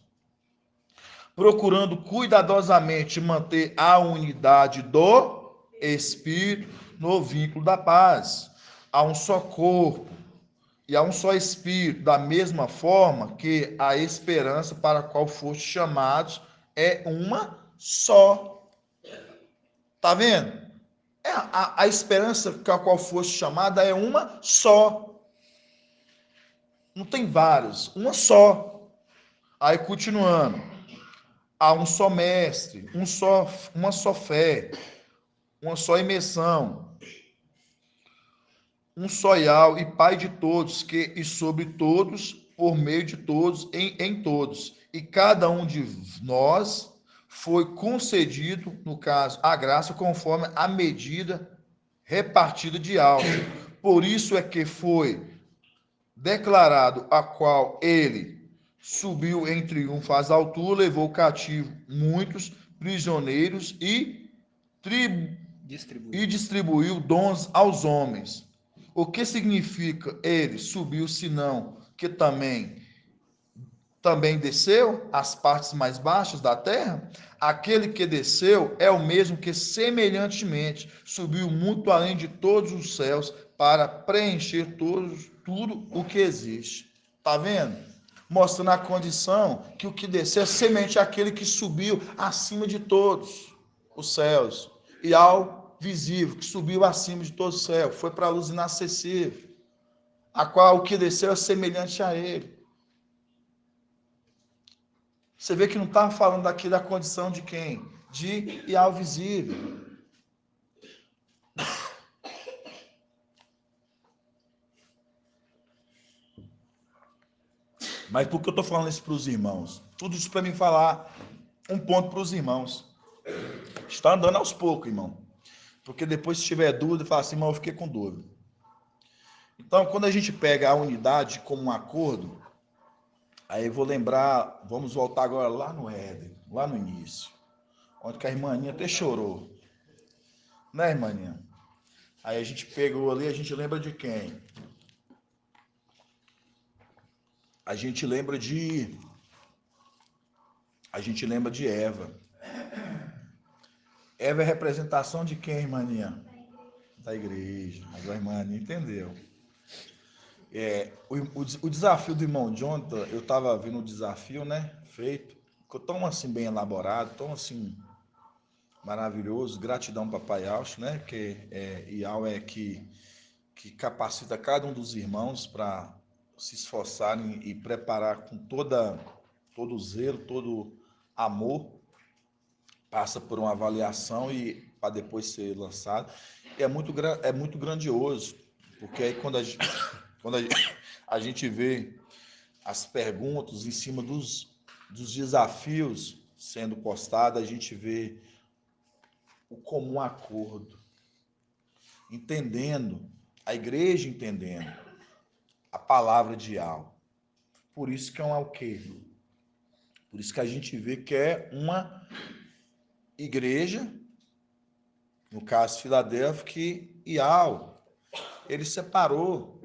Procurando cuidadosamente manter a unidade do Espírito no vínculo da paz. Há um só corpo e há um só Espírito, da mesma forma que a esperança para a qual foste chamados é uma só. Tá vendo? A esperança para a qual foste chamada é uma só. Não tem vários, uma só. Aí continuando. Há um só mestre, uma só fé, uma só imersão, um só e Pai de todos, que e sobre todos, por meio de todos, em todos. E cada um de nós foi concedido, no caso, a graça conforme a medida repartida de alto. Por isso é que foi declarado a qual ele subiu em triunfo às alturas, levou cativo muitos prisioneiros e distribuiu dons aos homens. O que significa ele subiu, senão que também desceu às partes mais baixas da terra? Aquele que desceu é o mesmo que semelhantemente subiu muito além de todos os céus para preencher tudo o que existe. Tá vendo? Mostrando a condição que o que desceu é semelhante àquele que subiu acima de todos os céus, e ao visível, que subiu acima de todos os céus, foi para a luz inacessível, a qual o que desceu é semelhante a ele. Você vê que não estava falando aqui da condição de quem? De e ao visível. Mas por que eu estou falando isso para os irmãos? Tudo isso para mim falar um ponto para os irmãos. Está andando aos poucos, irmão. Porque depois, se tiver dúvida, fala assim, irmão, eu fiquei com dúvida. Então, quando a gente pega a unidade como um acordo, aí eu vou lembrar, vamos voltar agora lá no Éden, lá no início, onde que a irmãninha até chorou. Né, irmãninha? Aí a gente pegou ali, a gente lembra de quem? A gente lembra de Eva. Eva é representação de quem, irmãninha? Da igreja. Agora a irmãninha entendeu. O desafio do irmão Jonathan, eu estava vendo o desafio, né? Feito. Ficou tão assim bem elaborado, tão assim maravilhoso. Gratidão, papai Alcho, né? Porque Iau é que capacita cada um dos irmãos para se esforçarem e preparar com todo o zelo, todo amor, passa por uma avaliação e para depois ser lançado. É muito grandioso, porque aí quando a gente vê as perguntas em cima dos desafios sendo postados, a gente vê o comum acordo, entendendo, a igreja entendendo a palavra de algo. Por isso que é um alqueiro. Por isso que a gente vê que é uma igreja, no caso Filadélfia, que Iau, ele separou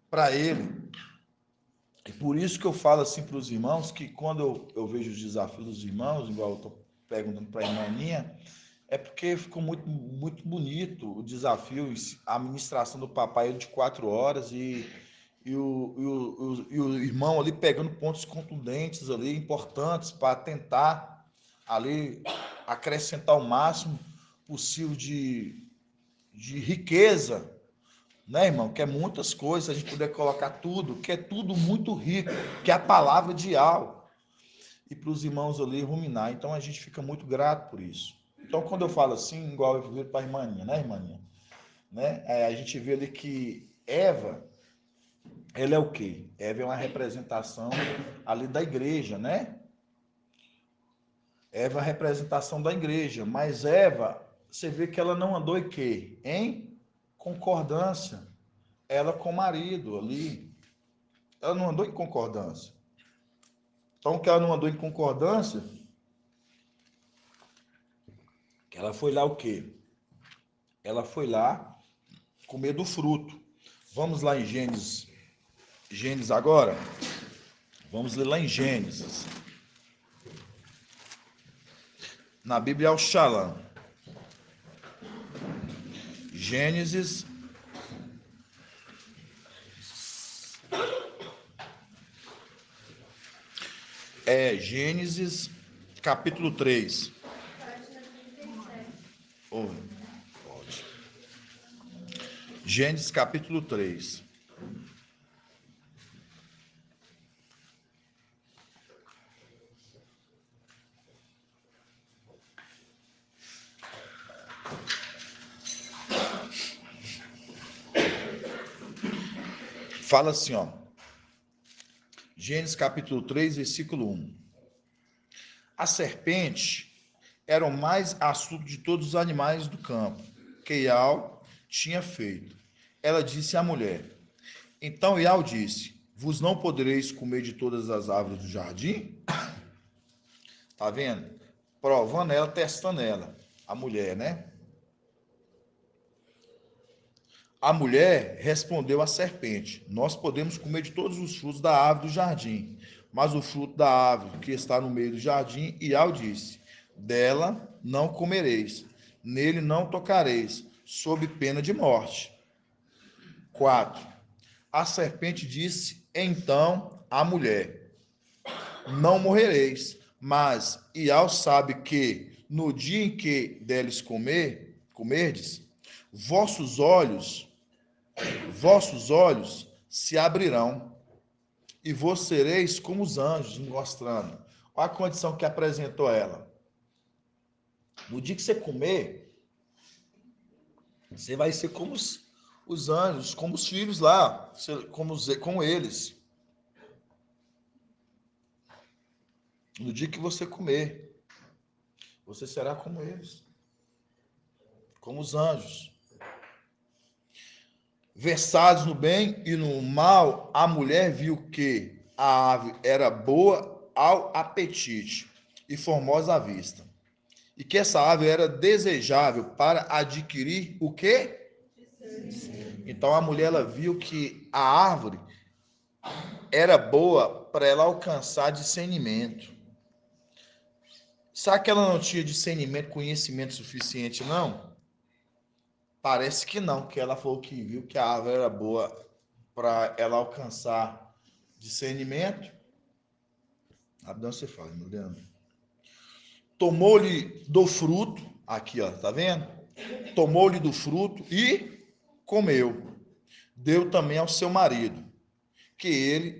para ele. E por isso que eu falo assim para os irmãos, que quando eu vejo os desafios dos irmãos, igual eu estou perguntando para a irmã Aninha, é porque ficou muito, muito bonito o desafio, a ministração do papai de 4 horas e o irmão ali pegando pontos contundentes ali, importantes, para tentar ali acrescentar o máximo possível de riqueza né, irmão? Que é muitas coisas, a gente puder colocar tudo, que é tudo muito rico, que é a palavra ideal. E para os irmãos ali ruminar. Então a gente fica muito grato por isso. Então quando eu falo assim, igual eu vi para a irmãinha, né, irmãinha? Né? A gente vê ali que Eva, ela é o quê? Eva é uma representação ali da igreja, né? Eva é a representação da igreja, mas Eva, você vê que ela não andou em quê? Em concordância. Ela com o marido ali. Ela não andou em concordância. Então, que ela não andou em concordância, que ela foi lá o quê? Ela foi lá comer do fruto. Vamos lá em Gênesis. Gênesis agora? Vamos ler lá em Gênesis. Na Bíblia é o Shalom. Gênesis. Gênesis, capítulo 3. Oh, pode. Gênesis, capítulo 3. Fala assim, ó. Gênesis capítulo 3, versículo 1. A serpente era o mais astuto de todos os animais do campo que Iau tinha feito. Ela disse à mulher. Então Iau disse: Vos não podereis comer de todas as árvores do jardim? Tá vendo? Provando ela, testando ela. A mulher, né? A mulher respondeu à serpente: Nós podemos comer de todos os frutos da árvore do jardim, mas o fruto da árvore que está no meio do jardim, Iau disse: Dela não comereis, nele não tocareis, sob pena de morte. 4. A serpente disse então à mulher: Não morrereis, mas Iau sabe que no dia em que deles comerdes, vossos olhos se abrirão e vós sereis como os anjos, mostrando. Qual a condição que apresentou ela? No dia que você comer, você vai ser como os anjos, como os filhos lá, como eles. No dia que você comer, você será como eles, como os anjos. Versados no bem e no mal, a mulher viu que a ave era boa ao apetite e formosa à vista, e que essa ave era desejável para adquirir o quê? Então a mulher ela viu que a árvore era boa para ela alcançar discernimento. Será que ela não tinha discernimento, conhecimento suficiente, não? Parece que não, que ela falou que viu que a árvore era boa para ela alcançar discernimento. Abdão, você fala, meu Deus. Tomou-lhe do fruto, aqui ó, tá vendo? Tomou-lhe do fruto e comeu. Deu também ao seu marido, que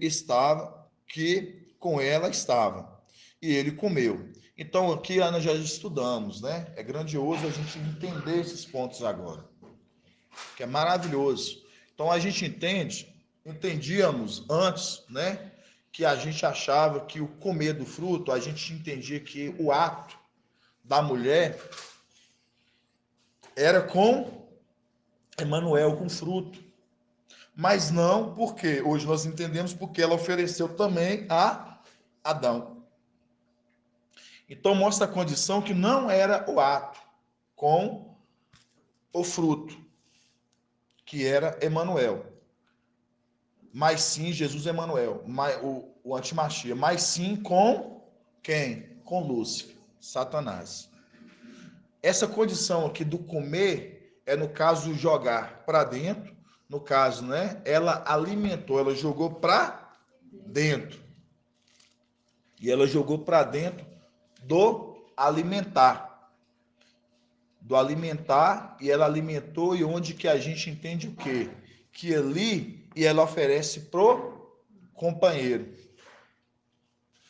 com ela estava, e ele comeu. Então aqui, Ana, já estudamos, né? É grandioso a gente entender esses pontos agora, que é maravilhoso. Então a gente entendíamos antes, né? Que a gente achava que o comer do fruto, a gente entendia que o ato da mulher era com Emanuel, com fruto. Mas não porque, hoje nós entendemos porque ela ofereceu também a Adão. Então mostra a condição que não era o ato com o fruto, que era Emanuel. Mas sim, Jesus Emanuel, o antimachia, mas sim com quem? Com Lúcifer, Satanás. Essa condição aqui do comer é, no caso, jogar para dentro. No caso, né? Ela alimentou, ela jogou para dentro. E ela jogou para dentro do alimentar. Do alimentar, e ela alimentou, e onde que a gente entende o quê? que ali e ela oferece pro companheiro.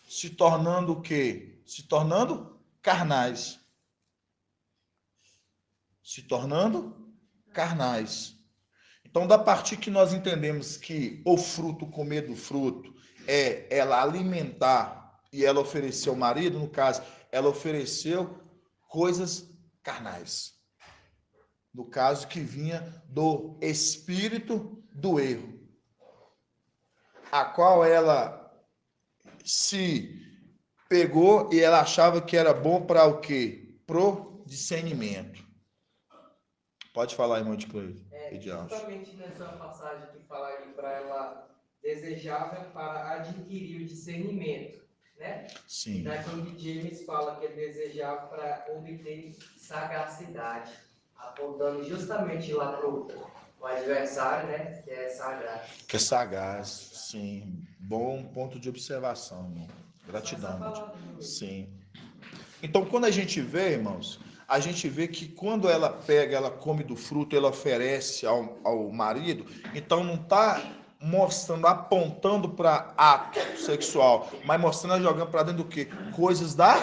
Se tornando o quê? Se tornando carnais. Se tornando carnais. Então, da partir que nós entendemos que o fruto, comer do fruto, é ela alimentar e ela oferecer ao marido, no caso, ela ofereceu coisas carnais. No caso, que vinha do espírito do erro, a qual ela se pegou e ela achava que era bom para o quê? Pro discernimento. Pode falar, irmão de Cleide. Justamente nessa passagem que fala aí para ela desejava para adquirir o discernimento, né? Sim. E na King James fala que ele desejava para obter sagacidade, apontando justamente lá para o adversário, né? Que é sagaz. Que é sagaz, sim. Bom ponto de observação, irmão. Gratidão, irmão. Sim. Então, quando a gente vê, irmãos, a gente vê que quando ela pega, ela come do fruto, ela oferece ao marido, então não está mostrando, apontando para ato sexual, mas mostrando, jogando para dentro do quê? Coisas da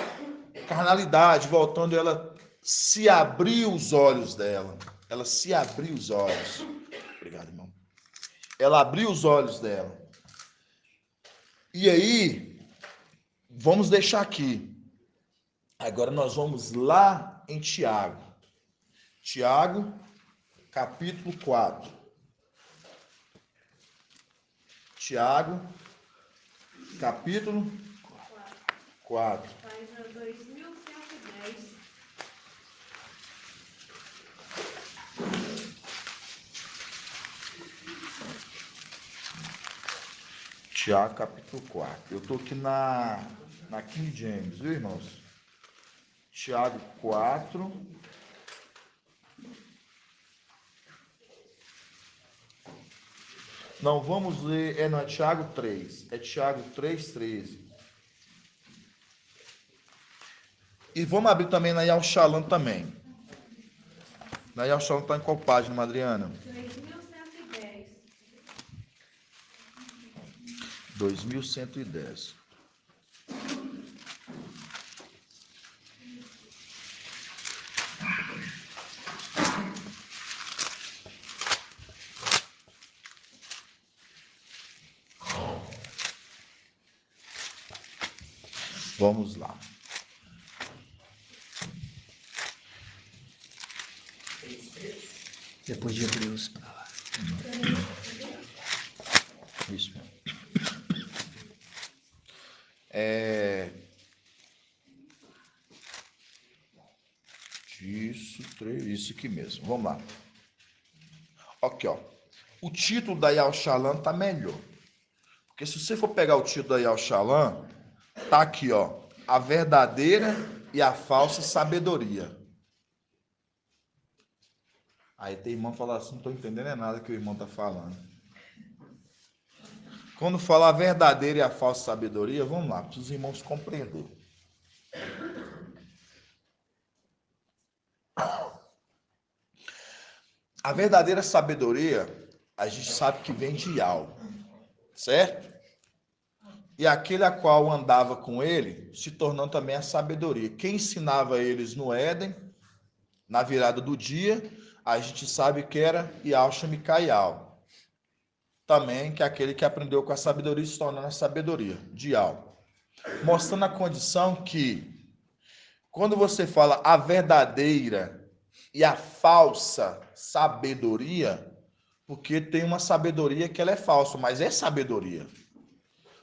carnalidade, voltando ela se abrir os olhos dela. Ela se abriu os olhos. Obrigado, irmão. Ela abriu os olhos dela. E aí, vamos deixar aqui. Agora nós vamos lá em Tiago. Tiago, capítulo 4. Tiago, capítulo 4. Página 2110. Tiago, capítulo 4. Eu estou aqui na King James, viu, irmãos? Tiago 4. Não, vamos ler, não é Tiago 3. É Tiago 3:13. E vamos abrir também na Yal Shalom também. Na Yal Shalom está em qual página, Adriana? 2110. 2110. Vamos lá. Depois de Hebreus para lá. Isso. Isso aqui mesmo. Vamos lá. Aqui, ó. O título da Yal Shalom tá melhor. Porque se você for pegar o título da Yal Shalom, tá aqui, ó. A verdadeira e a falsa sabedoria. Aí tem irmão que fala assim, não estou entendendo nada que o irmão está falando. Quando fala a verdadeira e a falsa sabedoria, vamos lá, para os irmãos compreenderem. A verdadeira sabedoria, a gente sabe que vem de algo, certo? E aquele a qual andava com ele, se tornando também a sabedoria. Quem ensinava eles no Éden, na virada do dia, a gente sabe que era Yahshua Micaial. Também que é aquele que aprendeu com a sabedoria se tornando a sabedoria, de algo. Mostrando a condição que, quando você fala a verdadeira e a falsa sabedoria, porque tem uma sabedoria que ela é falsa, mas é sabedoria.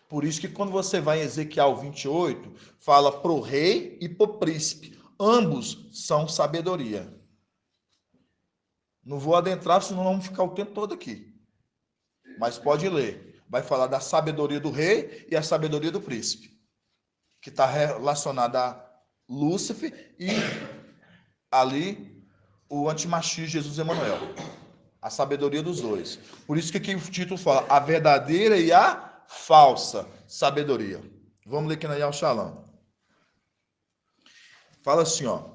Por isso que quando você vai em Ezequiel 28, fala pro rei e pro príncipe. Ambos são sabedoria. Não vou adentrar, senão vamos ficar o tempo todo aqui. Mas pode ler. Vai falar da sabedoria do rei e a sabedoria do príncipe, que está relacionada a Lúcifer e ali o antimachista Jesus Emanuel. A sabedoria dos dois. Por isso que aqui o título fala a verdadeira e a falsa sabedoria. Vamos ler aqui na Yal Shalom. Fala assim, ó.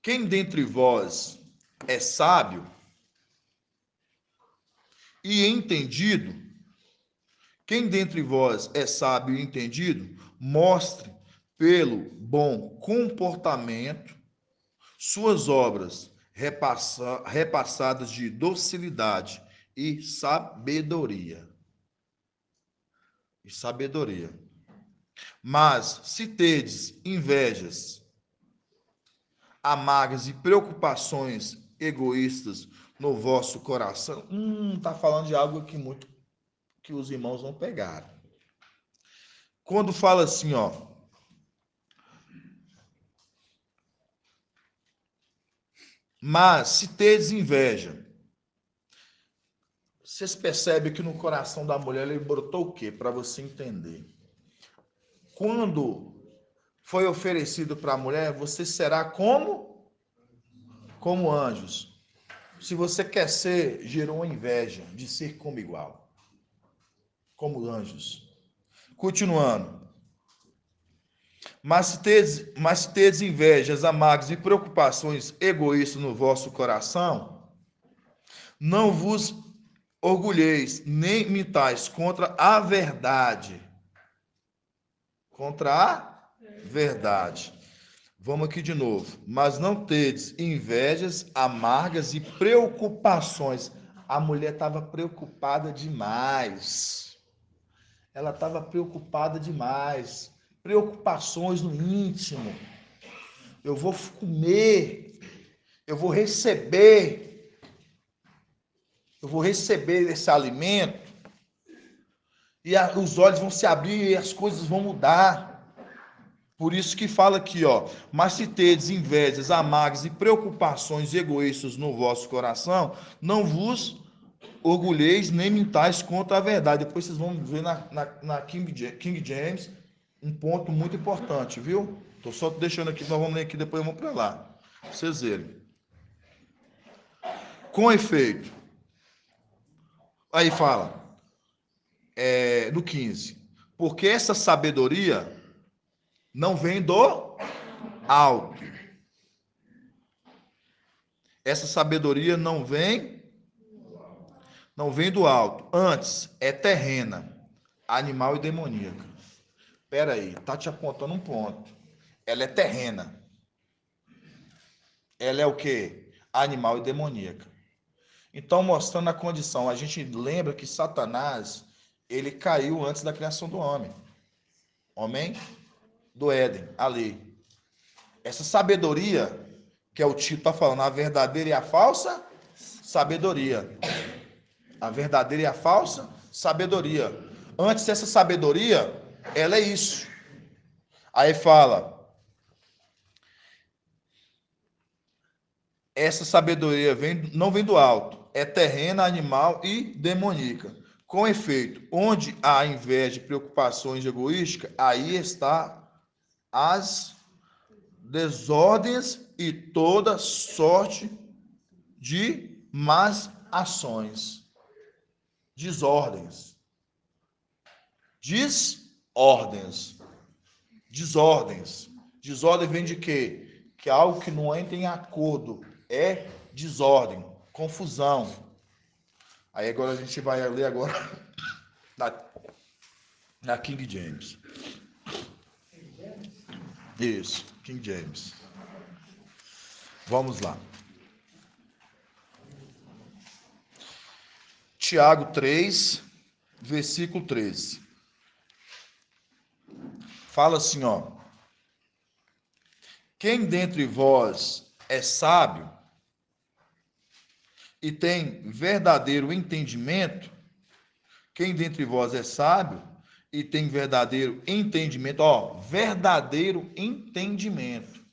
Quem dentre vós é sábio, e entendido, quem dentre vós é sábio e entendido, mostre pelo bom comportamento suas obras repassadas de docilidade e sabedoria. Mas se tedes invejas, amargas e preocupações egoístas no vosso coração, tá falando de algo aqui muito que os irmãos não pegaram. Quando fala assim, ó, mas se tedes inveja, vocês percebem que no coração da mulher ele brotou o quê? Para você entender. Quando foi oferecido para a mulher, você será como anjos. Se você quer ser, gerou uma inveja de ser como igual. Como anjos. Continuando. Mas se tedes invejas, amargas e preocupações egoístas no vosso coração, não vos orgulheis, nem mintais contra a verdade. Contra a verdade. Vamos aqui de novo. Mas não tedes invejas, amargas e preocupações. A mulher estava preocupada demais. Ela estava preocupada demais. Preocupações no íntimo. Eu vou comer. Eu vou receber esse alimento. E os olhos vão se abrir e as coisas vão mudar. Por isso que fala aqui, ó, mas se tedes invejas, amargas e preocupações egoístas no vosso coração, não vos orgulheis nem mintais contra a verdade. Depois vocês vão ver na King James um ponto muito importante, viu? Estou só deixando aqui, nós vamos ler aqui, depois vamos para lá. Pra vocês verem. Com efeito, aí fala, no 15, porque essa sabedoria não vem do alto. Essa sabedoria não vem do alto. Antes, é terrena, animal e demoníaca. Espera aí, tá te apontando um ponto. Ela é terrena. Ela é o quê? Animal e demoníaca. Então, mostrando a condição, a gente lembra que Satanás, ele caiu antes da criação do homem. Homem do Éden, a lei. Essa sabedoria, que é o Tito está falando, a verdadeira e a falsa sabedoria. A verdadeira e a falsa sabedoria. Antes dessa sabedoria, ela é isso. Aí fala, essa sabedoria não vem do alto, é terrena, animal e demoníaca. Com efeito, onde há inveja e preocupações egoísticas, aí está as desordens e toda sorte de más ações. Desordens. Desordem vem de quê? Que é algo que não entra em acordo. É desordem, confusão. Aí agora a gente vai ler agora na King James. Isso, King James. Vamos lá. Tiago 3, versículo 13. Fala assim, ó. Quem dentre vós é sábio e tem verdadeiro entendimento, quem dentre vós é sábio e tem verdadeiro entendimento, ó, verdadeiro entendimento.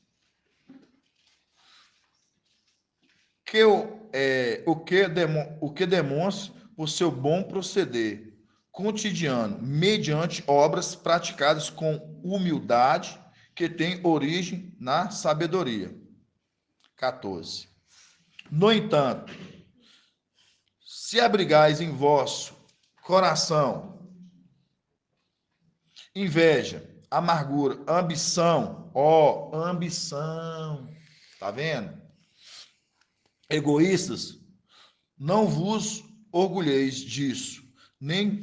O que demonstra o seu bom proceder cotidiano, mediante obras praticadas com humildade, que tem origem na sabedoria. 14. No entanto, se abrigais em vosso coração inveja, amargura, ambição, ambição, tá vendo? Egoístas, não vos orgulheis disso, nem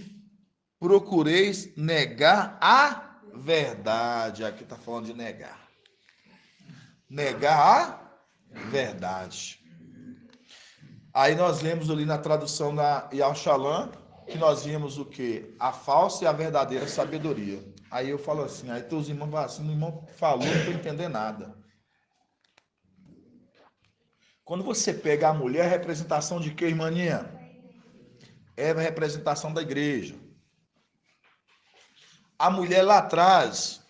procureis negar a verdade. Aqui está falando de negar. Negar a verdade. Aí nós lemos ali na tradução da Yahweh Shalom, que nós vimos o quê? A falsa e a verdadeira sabedoria. Aí eu falo assim, aí teus irmãos falam assim, o irmão falou, não estou entendendo nada. Quando você pega a mulher, é representação de quê, irmãinha? É a representação da igreja. A mulher lá atrás,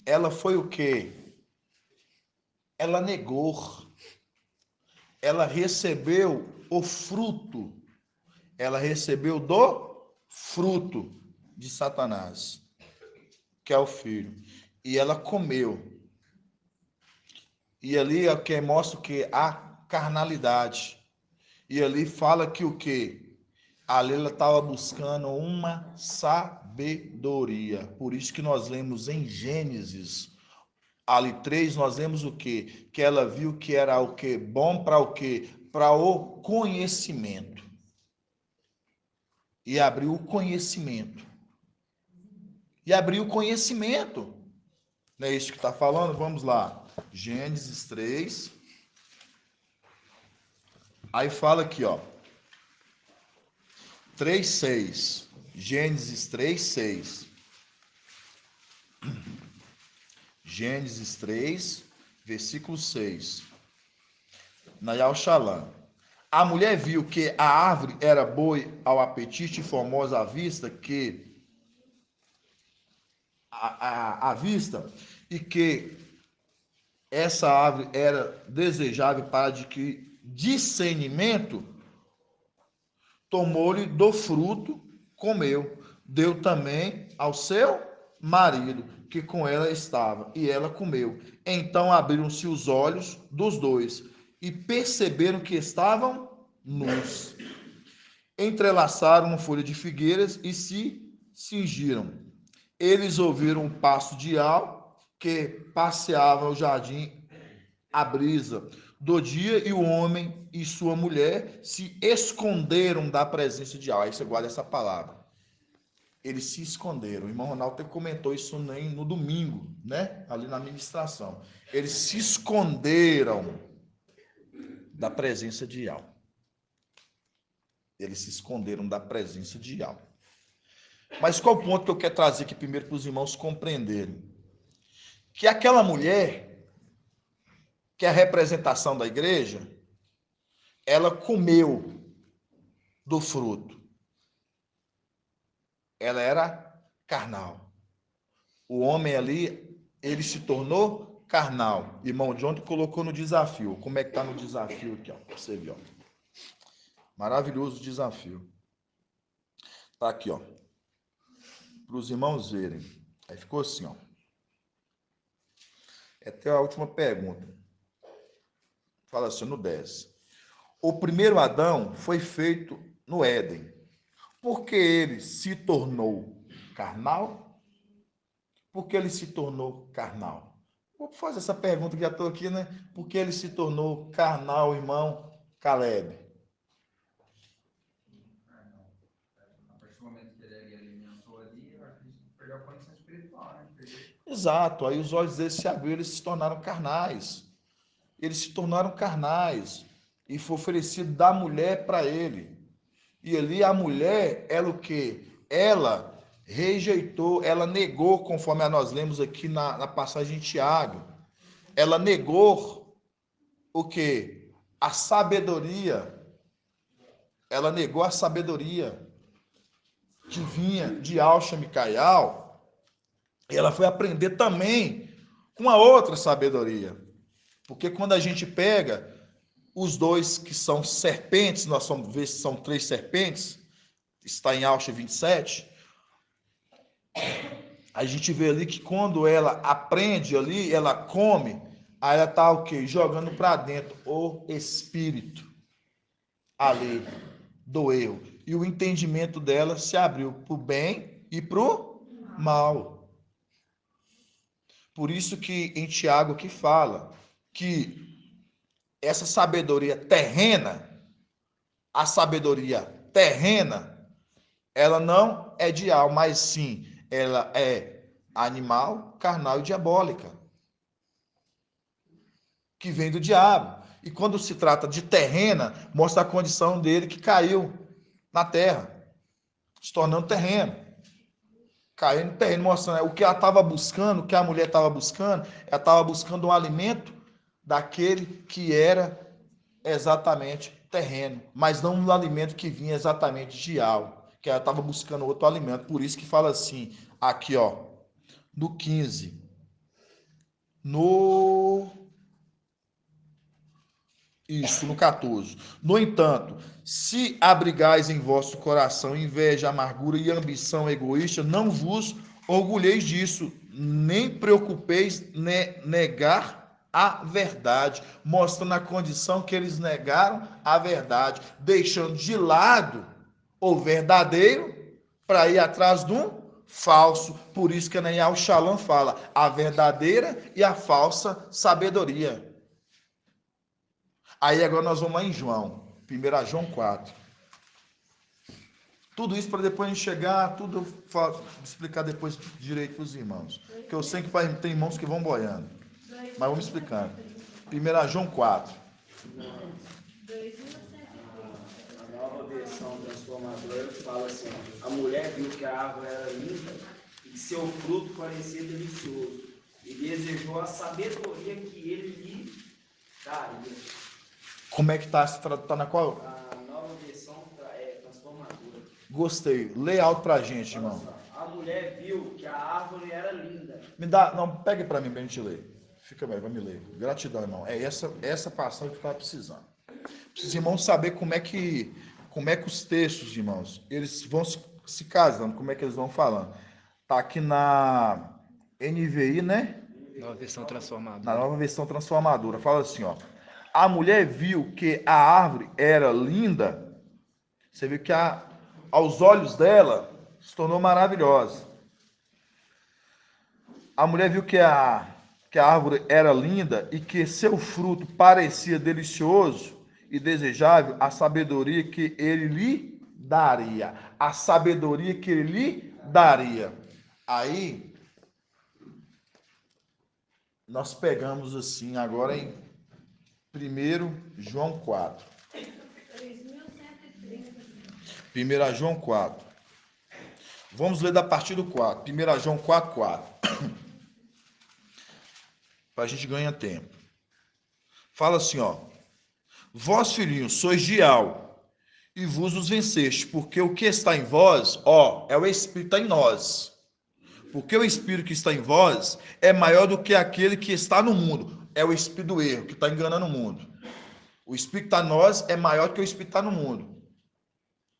ela foi o quê? Ela negou. Ela recebeu o fruto. Ela recebeu do fruto de Satanás, que é o filho. E ela comeu. E ali é que mostra o que? A carnalidade. E ali fala que o quê? Ali ela estava buscando uma sabedoria. Por isso que nós lemos em Gênesis, ali 3, nós lemos o quê? Que ela viu que era o quê? Bom para o quê? Para o conhecimento. E abriu o conhecimento. E abriu o conhecimento. Não é isso que está falando? Vamos lá. Gênesis 3. Aí fala aqui, ó. 3:6. Gênesis 3:6. Gênesis 3, versículo 6. Na Yahweh Shalom. A mulher viu que a árvore era boa ao apetite e formosa à vista, que à vista, e que essa árvore era desejável para adquirir discernimento, tomou-lhe do fruto, comeu, deu também ao seu marido, que com ela estava, e ela comeu. Então abriram-se os olhos dos dois, e perceberam que estavam nus. Entrelaçaram uma folha de figueiras e se cingiram. Eles ouviram o passo de Al, que passeava no jardim à brisa do dia, e o homem e sua mulher se esconderam da presença de Al. Aí você guarda essa palavra. Eles se esconderam. O irmão Ronaldo comentou isso no domingo, né? Ali na ministração. Eles se esconderam da presença de Al. Eles se esconderam da presença de Al. Mas qual o ponto que eu quero trazer aqui primeiro para os irmãos compreenderem? Que aquela mulher, que é a representação da igreja, ela comeu do fruto. Ela era carnal. O homem ali, ele se tornou carnal. Irmão John colocou no desafio. Como é que está no desafio aqui, ó? Pra você ver, ó. Maravilhoso desafio. Tá aqui, ó. Para os irmãos verem. Aí ficou assim, ó. Até a última pergunta. Fala assim, no 10. O primeiro Adão foi feito no Éden. Porque ele se tornou carnal? Porque ele se tornou carnal? Vou fazer essa pergunta que já estou aqui, né? Porque ele se tornou carnal, irmão Caleb? A partir do momento que ele alimentou ali, eu acho que ele perdeu a condição espiritual, né? Exato. Aí os olhos deles se abriram, eles se tornaram carnais. Eles se tornaram carnais. E foi oferecido da mulher para ele. E ali a mulher, ela o quê? Ela rejeitou, ela negou, conforme nós lemos aqui na passagem de Tiago. Ela negou o quê? A sabedoria. Ela negou a sabedoria que vinha de Alcha Micaial. E ela foi aprender também com a outra sabedoria. Porque quando a gente pega os dois que são serpentes, nós vamos ver se são 3 serpentes, está em Alcha 27, a gente vê ali que quando ela aprende ali, ela come, aí ela está o quê? Jogando para dentro o espírito ali do erro. E o entendimento dela se abriu para o bem e para o mal. Por isso que em Tiago que fala que essa sabedoria terrena, a sabedoria terrena, ela não é de alma, mas sim, ela é animal, carnal e diabólica, que vem do diabo. E quando se trata de terrena, mostra a condição dele que caiu na terra, se tornando terreno. Caiu no terreno, mostrando o que ela estava buscando, o que a mulher estava buscando. Ela estava buscando um alimento daquele que era exatamente terreno, mas não um alimento que vinha exatamente de algo, que ela estava buscando outro alimento. Por isso que fala assim, aqui ó, no 15, no 14. No entanto, se abrigais em vosso coração inveja, amargura e ambição egoísta, não vos orgulheis disso, nem preocupeis negar a verdade, mostrando a condição que eles negaram a verdade, deixando de lado o verdadeiro para ir atrás de um falso. Por isso que Neyal Shalom fala a verdadeira e a falsa sabedoria. Aí agora nós vamos lá em João, 1 João 4. Tudo isso para depois a gente chegar, tudo explicar depois direito para os irmãos. Porque eu sei que tem irmãos que vão boiando. Mas vamos explicando. 1 João 4. A nova versão transformadora fala assim: a mulher viu que a árvore era linda e que seu fruto parecia delicioso, e desejou a sabedoria que ele lhe daria. Como é que está? Está na qual? A nova versão transformadora. Gostei. Lê alto para a gente, irmão. A mulher viu que a árvore era linda. Me dá, não, pegue para mim a gente ler. Fica bem, vai me ler. Gratidão, irmão. É essa passagem que eu estava precisando. Precisa, irmãos, saber como é que os textos, irmãos, eles vão se casando, como é que eles vão falando. Tá aqui na NVI, né? Nova versão transformadora. Na nova versão transformadora. Fala assim, ó. A mulher viu que a árvore era linda. Você viu que aos olhos dela se tornou maravilhosa. A mulher viu que a árvore era linda e que seu fruto parecia delicioso e desejável, a sabedoria que ele lhe daria. A sabedoria que ele lhe daria. Aí, nós pegamos assim, agora em 1 João 4. 1 João 4. Vamos ler da partir do 4. 1 João 4, 4. Para a gente ganhar tempo. Fala assim, ó. Vós, filhinhos, sois de Al, e vos os venceste, porque o que está em vós, ó, é o Espírito que está em nós. Porque o Espírito que está em vós é maior do que aquele que está no mundo. É o Espírito do erro, que está enganando o mundo. O Espírito que está em nós é maior do que o Espírito que está no mundo.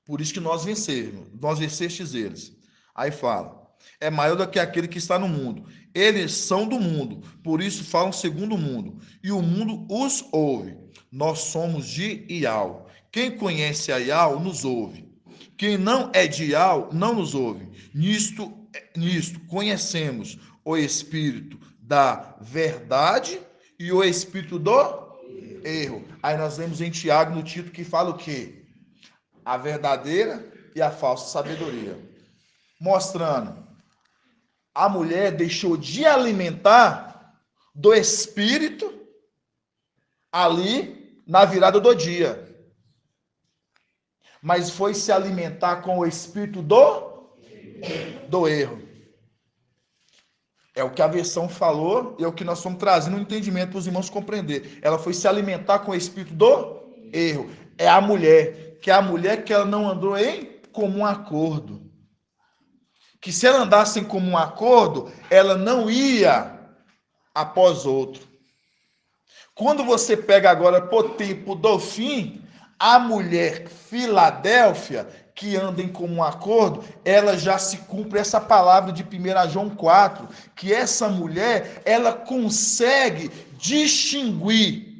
Por isso que nós vencestes eles. Aí fala, é maior do que aquele que está no mundo. Eles são do mundo, por isso falam segundo o mundo. E o mundo os ouve. Nós somos de Ial. Quem conhece a Ial nos ouve. Quem não é de Ial não nos ouve. Nisto conhecemos o Espírito da verdade e o Espírito do erro. Aí nós lemos em Tiago no título que fala o quê? A verdadeira e a falsa sabedoria. Mostrando, a mulher deixou de alimentar do Espírito ali na virada do dia. Mas foi se alimentar com o Espírito do erro. É o que a versão falou e é o que nós estamos trazendo um entendimento para os irmãos compreender. Ela foi se alimentar com o Espírito do erro. É a mulher, que ela não andou em comum acordo. Que se ela andasse em comum acordo, ela não ia após outro. Quando você pega agora por tempo do fim, a mulher Filadélfia, que anda em comum acordo, ela já se cumpre essa palavra de 1 João 4, que essa mulher, ela consegue distinguir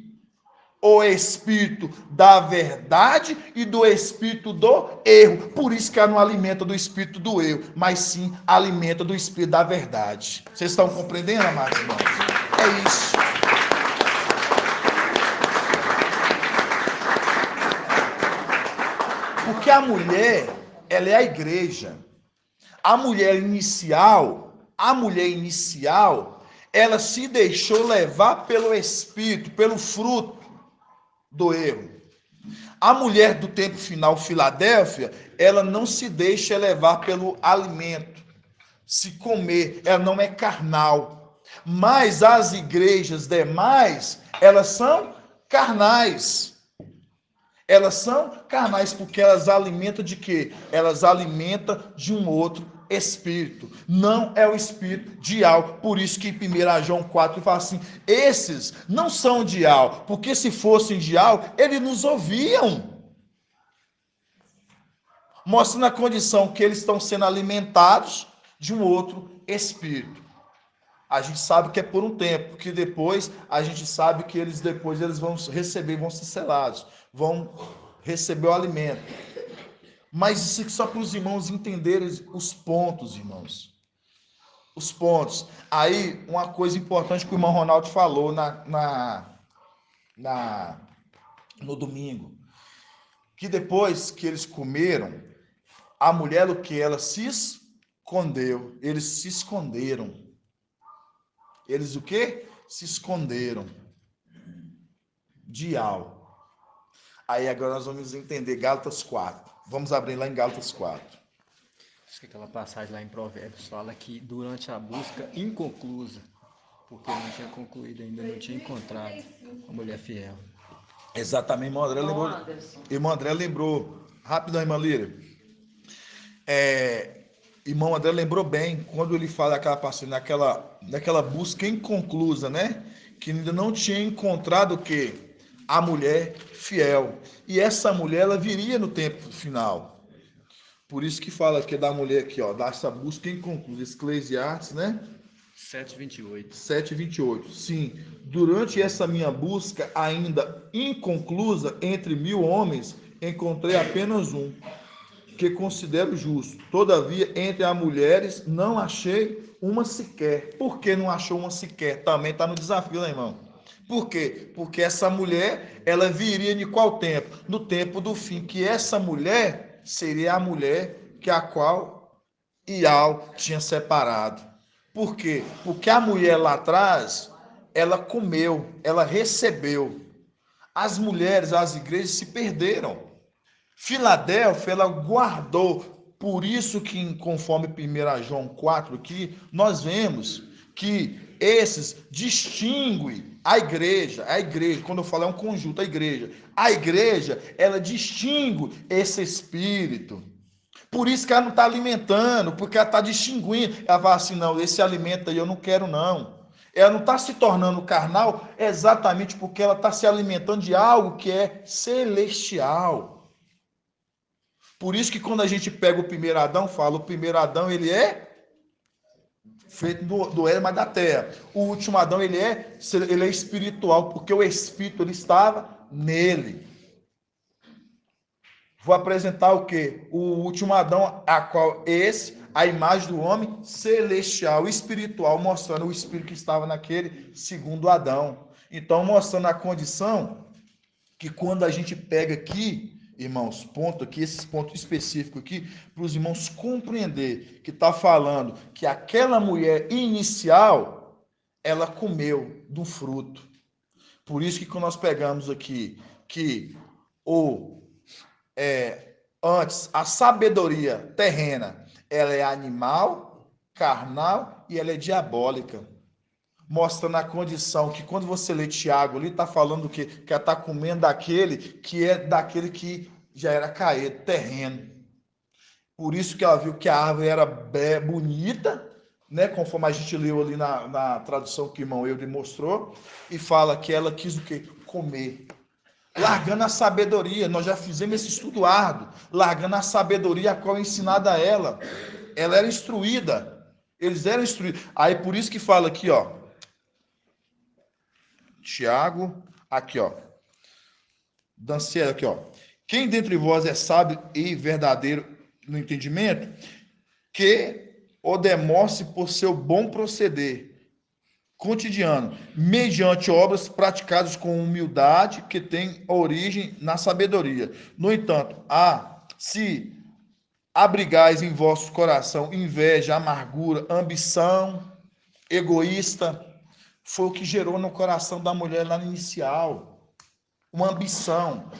o espírito da verdade e do espírito do erro. Por isso que ela não alimenta do espírito do erro, mas sim alimenta do espírito da verdade. Vocês estão compreendendo, amados irmãos? É isso. Porque a mulher, ela é a igreja. A mulher inicial, ela se deixou levar pelo espírito, pelo fruto do erro. A mulher do tempo final, Filadélfia, ela não se deixa levar pelo alimento, se comer, ela não é carnal. Mas as igrejas demais, elas são carnais. Elas são carnais porque elas alimentam de quê? Elas alimentam de um outro espírito. Não é o espírito de algo. Por isso que em 1 João 4 fala assim, esses não são de algo, porque se fossem de algo, eles nos ouviam. Mostrando a condição que eles estão sendo alimentados de um outro espírito. A gente sabe que é por um tempo, porque depois a gente sabe que eles vão receber, vão ser selados, vão receber o alimento. Mas isso aqui só para os irmãos entenderem os pontos, irmãos. Os pontos. Aí, uma coisa importante que o irmão Ronaldo falou no domingo, que depois que eles comeram, a mulher, o que? Ela se escondeu. Eles se esconderam. Eles o quê? Se esconderam de algo. Aí agora nós vamos entender Gálatas 4. Vamos abrir lá em Gálatas 4. Acho que aquela passagem lá em Provérbios fala que durante a busca inconclusa, porque não tinha concluído ainda, não tinha encontrado a mulher fiel. Exatamente, irmão André lembrou. Rapidão, irmã Líria. Irmão André lembrou bem, quando ele fala daquela passagem, naquela busca inconclusa, né? Que ainda não tinha encontrado o quê? A mulher fiel. E essa mulher, ela viria no tempo final. Por isso que fala aqui da mulher aqui, ó, dessa busca inconclusa. Eclesiastes, né? 7:28. 7:28. Sim, durante essa minha busca ainda inconclusa entre 1000 homens, encontrei apenas um, que considero justo. Todavia, entre as mulheres, não achei uma sequer. Por que não achou uma sequer? Também está no desafio, né, irmão? Por quê? Porque essa mulher, ela viria em qual tempo? No tempo do fim, que essa mulher seria a mulher que a qual Ial tinha separado. Por quê? Porque a mulher lá atrás, ela comeu, ela recebeu. As mulheres, as igrejas se perderam. Filadélfia, ela guardou. Por isso que, conforme 1 João 4 aqui, nós vemos que esses distinguem a igreja, quando eu falo é um conjunto, a igreja, ela distingue esse espírito. Por isso que ela não está alimentando, porque ela está distinguindo. Ela fala assim, não, esse alimento aí eu não quero não. Ela não está se tornando carnal exatamente porque ela está se alimentando de algo que é celestial. Por isso que quando a gente pega o primeiro Adão, fala, o primeiro Adão, ele é feito do Éden, mas da terra. O último Adão, ele é espiritual, porque o Espírito, ele estava nele. Vou apresentar o quê? O último Adão, a qual a imagem do homem celestial, espiritual, mostrando o Espírito que estava naquele segundo Adão. Então, mostrando a condição que quando a gente pega aqui, irmãos, ponto aqui, esses pontos específicos aqui, para os irmãos compreender que está falando que aquela mulher inicial, ela comeu do fruto. Por isso que quando nós pegamos aqui que antes a sabedoria terrena, ela é animal, carnal e ela é diabólica. Mostrando a condição que quando você lê Tiago ali, está falando que ela está comendo daquele que já era caído, terreno. Por isso que ela viu que a árvore era bonita, né? Conforme a gente leu ali na tradução que o irmão Eury mostrou, e fala que ela quis o quê? Comer. Largando a sabedoria, nós já fizemos esse estudo árduo, largando a sabedoria a qual é ensinada a ela. Ela era instruída, eles eram instruídos. Aí por isso que fala aqui, ó, Tiago, aqui, ó. Danciel, aqui, ó. Quem dentre vós é sábio e verdadeiro no entendimento, que o demonstre por seu bom proceder cotidiano, mediante obras praticadas com humildade, que tem origem na sabedoria. No entanto, a Se abrigais em vosso coração inveja, amargura, ambição, egoísta, foi o que gerou no coração da mulher lá no inicial. Uma ambição.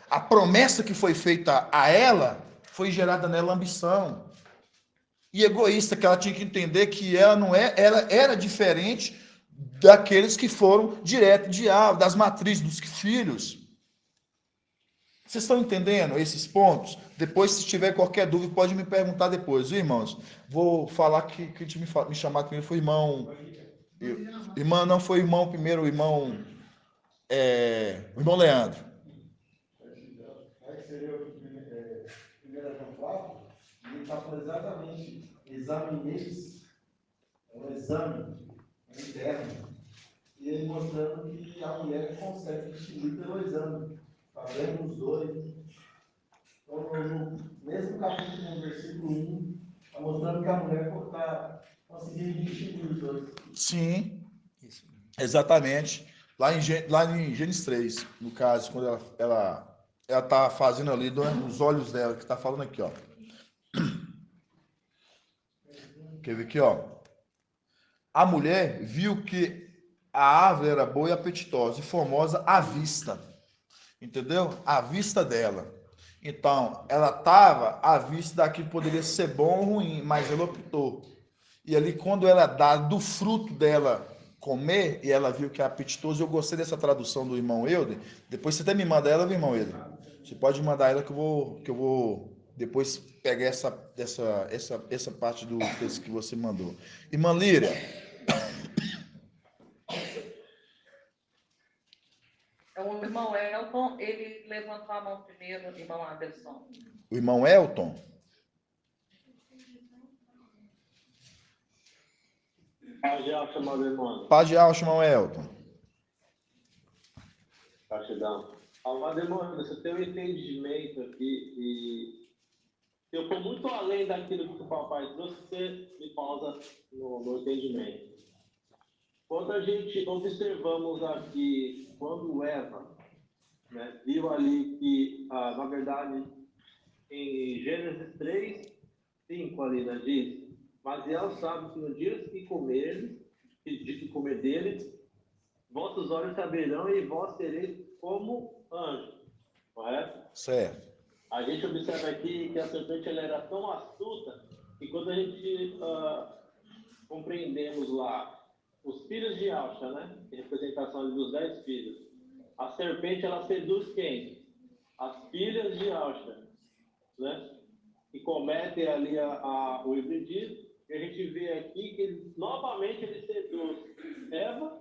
A promessa que foi feita a ela foi gerada nela ambição. E egoísta, que ela tinha que entender que ela era diferente daqueles que foram direto das matrizes dos filhos. Vocês estão entendendo esses pontos? Depois, se tiver qualquer dúvida, pode me perguntar depois, viu, irmãos? Vou falar que me chamar primeiro foi irmão. Irmão, não foi irmão primeiro, o irmão Leandro. Aí seria primeiro João 4, ele está falando exatamente, examineis, é um exame interno, e ele mostrando que a mulher consegue distinguir pelo exame, está vendo os dois. Então, no mesmo capítulo, no versículo 1, está mostrando que a mulher está conseguindo distinguir os dois. Sim, exatamente. Lá em Gênesis 3, no caso, quando ela está fazendo ali nos olhos dela, que está falando aqui, ó. Quer ver aqui, ó? A mulher viu que a árvore era boa e apetitosa e formosa à vista. Entendeu? À vista dela. Então, ela estava à vista daquilo que poderia ser bom ou ruim, mas ela optou. E ali, quando ela dá do fruto dela comer, e ela viu que é apetitoso, eu gostei dessa tradução do irmão Euler. Depois você até me manda ela, irmão Euler. Você pode mandar ela que eu vou depois pegar essa parte do texto que você mandou. Irmã Líria. O irmão Elton, ele levantou a mão primeiro, irmão Anderson. O irmão Elton? Paz de alça, meu irmão. Paz de alça, irmão Elton. Gratidão. Amado irmão, você tem um entendimento aqui e se eu for muito além daquilo que o papai trouxe, você me pausa no entendimento. Quando a gente observamos aqui, quando Eva, né, viu ali que, na verdade, em Gênesis 3, 5 ali, né, diz: mas ela sabe que no dia que comer dele, vossos olhos saberão e vós sereis como anjos. Correto? Certo. A gente observa aqui que a serpente ela era tão astuta que quando a gente compreendemos lá os filhos de Alcha, né? Representação dos 10 filhos. A serpente ela seduz quem? As filhas de Alcha, né? Que cometem ali o hibridismo. E a gente vê aqui que novamente ele seduz Eva,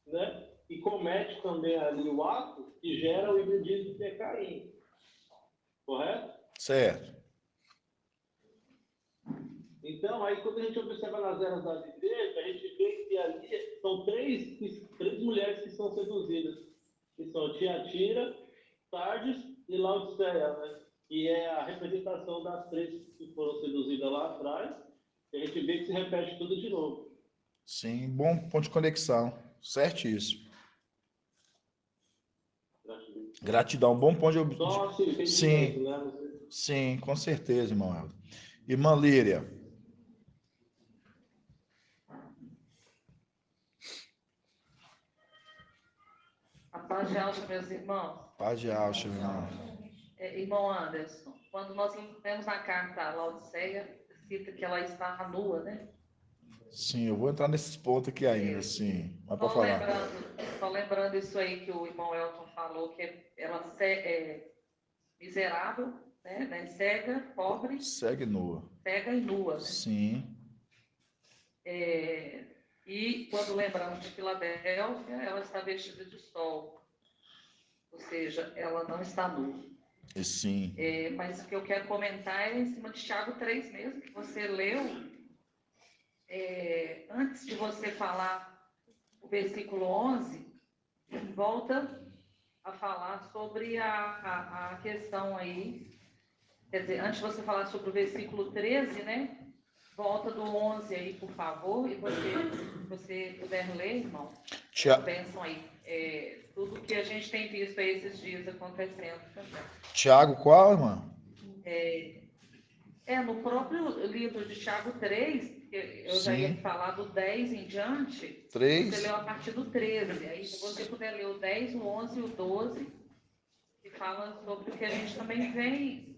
né? E comete também ali o ato que gera o hibridismo de Caim. Correto? Certo. Então, aí quando a gente observa nas eras das igrejas, a gente vê que ali são três mulheres que são seduzidas, que são Tiatira, Sardes e Laodiceia, né? Que é a representação das três que foram seduzidas lá atrás, e a gente vê que se repete tudo de novo. Sim, bom ponto de conexão. Certíssimo. Gratidão, bom ponto de... Só assim, sim, né? sim, com certeza, irmão Helder. Irmã Líria. A paz de alça, meus irmãos. Paz de alça, meu irmão. Irmão Anderson, quando nós lemos na carta a Laodiceia, cita que ela está nua, né? Sim, eu vou entrar nesses pontos aqui ainda, sim. Mas para falar. Só lembrando isso aí que o irmão Elton falou, que ela é miserável, né? Cega, pobre. Cega e nua. Cega e nua, né? Sim. E quando lembramos de Filadélfia, ela está vestida de sol. Ou seja, ela não está nua. Sim. Mas o que eu quero comentar é em cima de Tiago 3 mesmo, que você leu. Antes de você falar o versículo 11, volta a falar sobre a questão aí. Quer dizer, antes de você falar sobre o versículo 13, né? Volta do 11 aí, por favor, e se você puder ler, irmão, pensam aí. Tudo que a gente tem visto aí esses dias acontecendo também. Tiago qual, irmão? No próprio livro de Tiago 3, que eu já ia falar do 10 em diante, 3. Você leu a partir do 13. Aí, se você puder ler o 10, o 11 e o 12, que fala sobre o que a gente também vem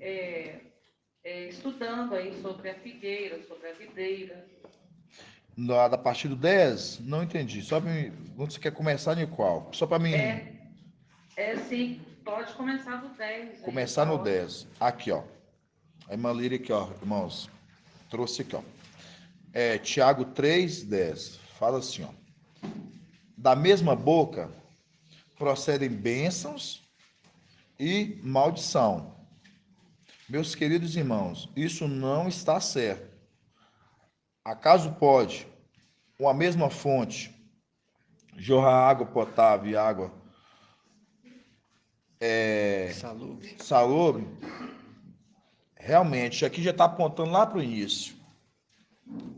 estudando aí, sobre a figueira, sobre a videira. Da partir do 10? Não entendi. Só para mim. Você quer começar em qual? Só para mim. Sim. Pode começar do 10. Começar no 10. Aqui, ó. A irmã Líria aqui, ó, irmãos. Trouxe aqui, ó. Tiago 3, 10. Fala assim, ó. Da mesma boca procedem bênçãos e maldição. Meus queridos irmãos, isso não está certo. Acaso pode uma mesma fonte jorrar água potável e água salubre? Realmente, aqui já está apontando lá para o início.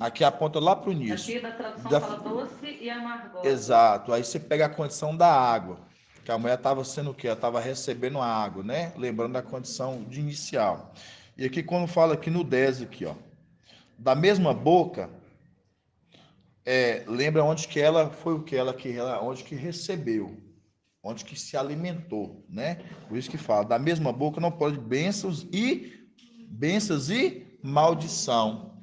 Aqui aponta lá para o início. Aqui da tradução fala doce e amargosa. Exato. Aí você pega a condição da água. Que a mulher estava sendo o quê? Ela estava recebendo a água, né? Lembrando da condição de inicial. E aqui quando fala aqui no 10, aqui, ó. Da mesma boca, lembra onde que ela foi o que? Onde que recebeu. Onde que se alimentou, né? Por isso que fala, da mesma boca não pode bênçãos e maldição.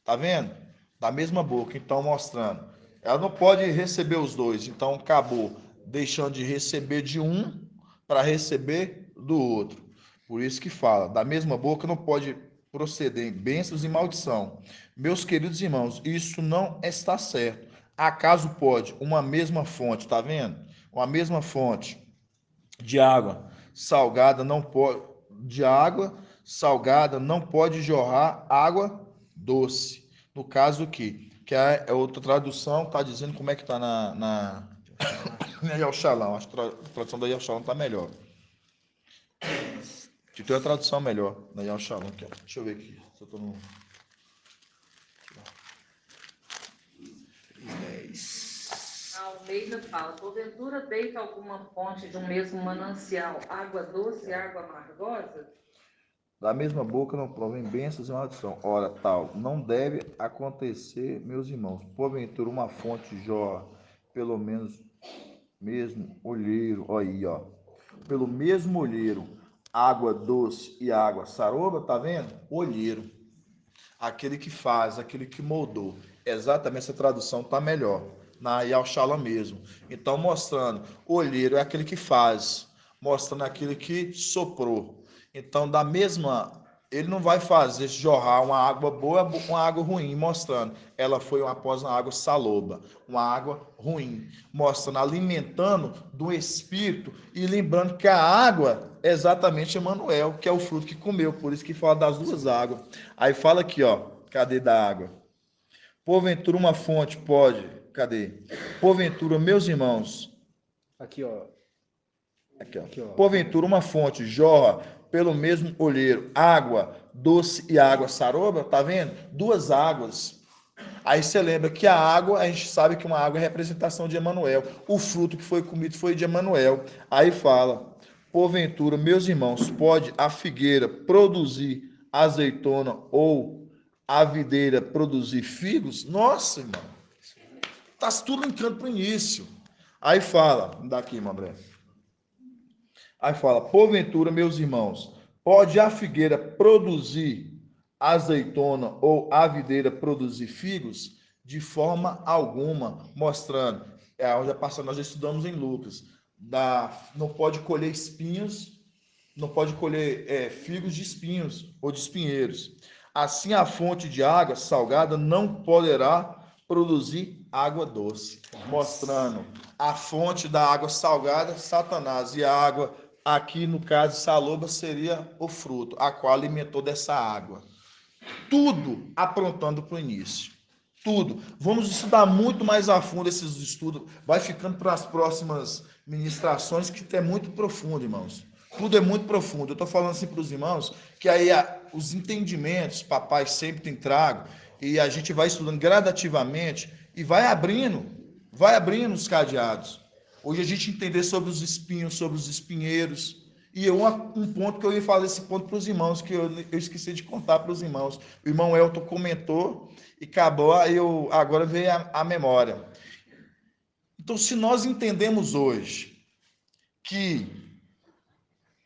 Tá vendo? Da mesma boca. Então, mostrando. Ela não pode receber os dois. Então, acabou deixando de receber de um para receber do outro. Por isso que fala, da mesma boca não pode proceder bênçãos e maldição. Meus queridos irmãos, isso não está certo. Acaso pode uma mesma fonte, tá vendo? Uma mesma fonte de água salgada não pode jorrar água doce. No caso aqui, que é outra tradução, está dizendo como é que está na Yalchalão. Acho que a tradução da Yalchalão está melhor. Que tem a tradução melhor na Yalchalão aqui, ó. Deixa eu ver aqui. Se eu tô no... A Almeida fala, porventura deita alguma fonte de um mesmo manancial, água doce e água amargosa? Da mesma boca não provém bênçãos e maldição. Ora, tal não deve acontecer, meus irmãos. Porventura uma fonte jorra pelo menos mesmo olheiro, olha aí, ó. Pelo mesmo olheiro, água doce e água saroba, tá vendo? Olheiro. Aquele que faz, aquele que moldou. Exatamente, essa tradução tá melhor. Na Yalchalá mesmo. Então, mostrando, olheiro é aquele que faz, mostrando aquele que soprou. Então, da mesma, ele não vai fazer jorrar uma água boa, uma água ruim, mostrando. Ela foi após uma água saloba, uma água ruim, mostrando, alimentando do Espírito e lembrando que a água é exatamente Emanuel, que é o fruto que comeu, por isso que fala das duas águas. Aí fala aqui, ó, cadê da água? Porventura uma fonte pode, cadê? Porventura, meus irmãos, aqui, ó. Aqui, ó. Porventura uma fonte jorra pelo mesmo olheiro, água doce e água saroba, tá vendo? Duas águas. Aí você lembra que a água, a gente sabe que uma água é representação de Emanuel. O fruto que foi comido foi de Emanuel. Aí fala, porventura, meus irmãos, pode a figueira produzir azeitona ou a videira produzir figos? Nossa, irmão. Tá tudo linkando para o início. Aí fala, me dá aqui, irmão André. Aí fala, porventura, meus irmãos, pode a figueira produzir azeitona ou a videira produzir figos? De forma alguma, mostrando, nós já estudamos em Lucas, não pode colher espinhos, não pode colher figos de espinhos ou de espinheiros. Assim, a fonte de água salgada não poderá produzir água doce, mostrando a fonte da água salgada, Satanás, e a água aqui, no caso, saloba, seria o fruto, a qual alimentou dessa água. Tudo aprontando para o início. Tudo. Vamos estudar muito mais a fundo esses estudos. Vai ficando para as próximas ministrações, que é muito profundo, irmãos. Tudo é muito profundo. Eu estou falando assim para os irmãos, que aí os entendimentos, papai sempre tem trago, e a gente vai estudando gradativamente e vai abrindo os cadeados. Hoje a gente entender sobre os espinhos, sobre os espinheiros, E um ponto que eu ia falar esse ponto para os irmãos, que eu esqueci de contar para os irmãos. O irmão Elton comentou e acabou, agora veio a memória. Então, se nós entendemos hoje que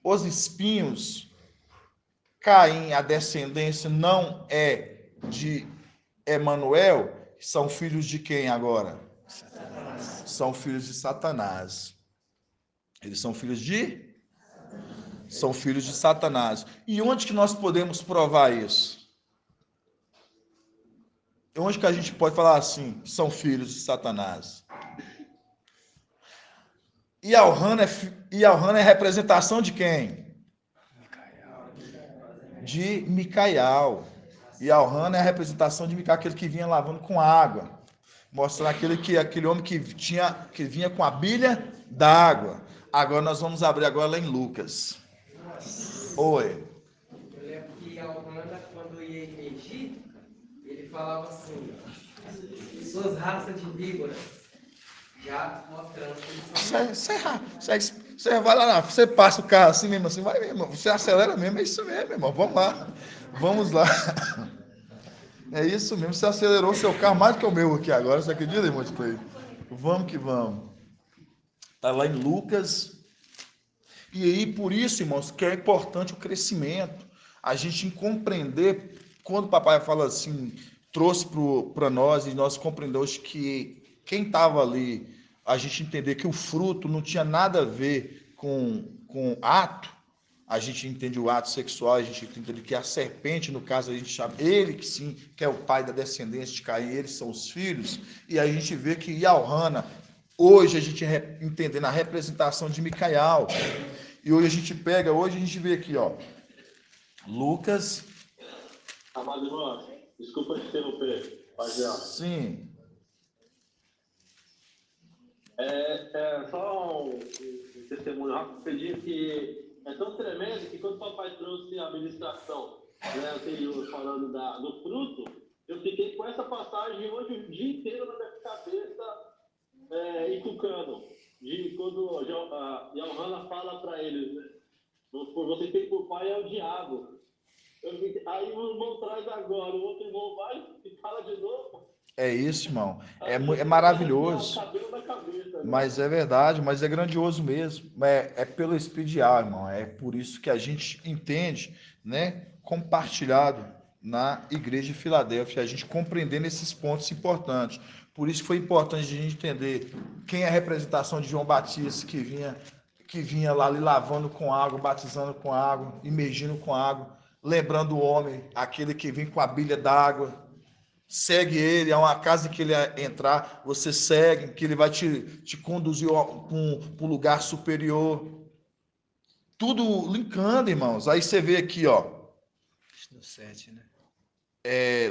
os espinhos, Caim, a descendência não é de Emanuel, são filhos de quem agora? Satanás. São filhos de Satanás. Eles são filhos de? São filhos de Satanás. E onde que nós podemos provar isso? Onde que a gente pode falar assim, são filhos de Satanás? E Elhana é representação de quem? De Micael. E Elhana é a representação de Micael, aquele que vinha lavando com água. Mostrando aquele homem que vinha com a bilha d'água. Agora nós vamos abrir agora lá em Lucas. Oi. Eu lembro que Elhana, quando ia emergir, ele falava assim, suas raças de víboras, já mostrando que eles são... Você vai lá, você passa o carro assim mesmo, assim, vai mesmo, você acelera mesmo, é isso mesmo, irmão, vamos lá, vamos lá. É isso mesmo, você acelerou o seu carro mais do que o meu aqui agora, você acredita, irmão de Cleide? Vamos que vamos. Está lá em Lucas. E aí, por isso, irmãos, que é importante o crescimento. A gente compreender, quando o papai fala assim, trouxe para nós, e nós compreendemos que quem estava ali, a gente entender que o fruto não tinha nada a ver com ato, a gente entende o ato sexual, a gente entende que a serpente, no caso, a gente chama ele que sim, que é o pai da descendência de Caim, eles são os filhos, e a gente vê que Elhana, hoje a gente entendendo a representação de Micael, e hoje a gente vê aqui, ó, Lucas. Amado irmão, desculpa te interromper, Pajé. Sim. Só um testemunho rapidinho que é tão tremendo que quando o papai trouxe a ministração, né, anterior, falando do fruto, eu fiquei com essa passagem hoje o dia inteiro na minha cabeça, encucando. De quando a Elhana fala para eles, né? Você tem por pai é o diabo. Aí o irmão traz agora, o outro irmão vai e fala de novo. É isso, irmão. É maravilhoso. Mas é verdade, mas é grandioso mesmo. É pelo Espírito de alma, irmão. É por isso que a gente entende, né? Compartilhado na Igreja de Filadélfia, a gente compreendendo esses pontos importantes. Por isso foi importante a gente entender quem é a representação de João Batista, que vinha lá ali lavando com água, batizando com água, imergindo com água, lembrando o homem, aquele que vem com a bilha d'água. Segue ele, é uma casa que ele entrar, você segue, que ele vai te conduzir para um lugar superior. Tudo linkando, irmãos. Aí você vê aqui, ó. No 7, né?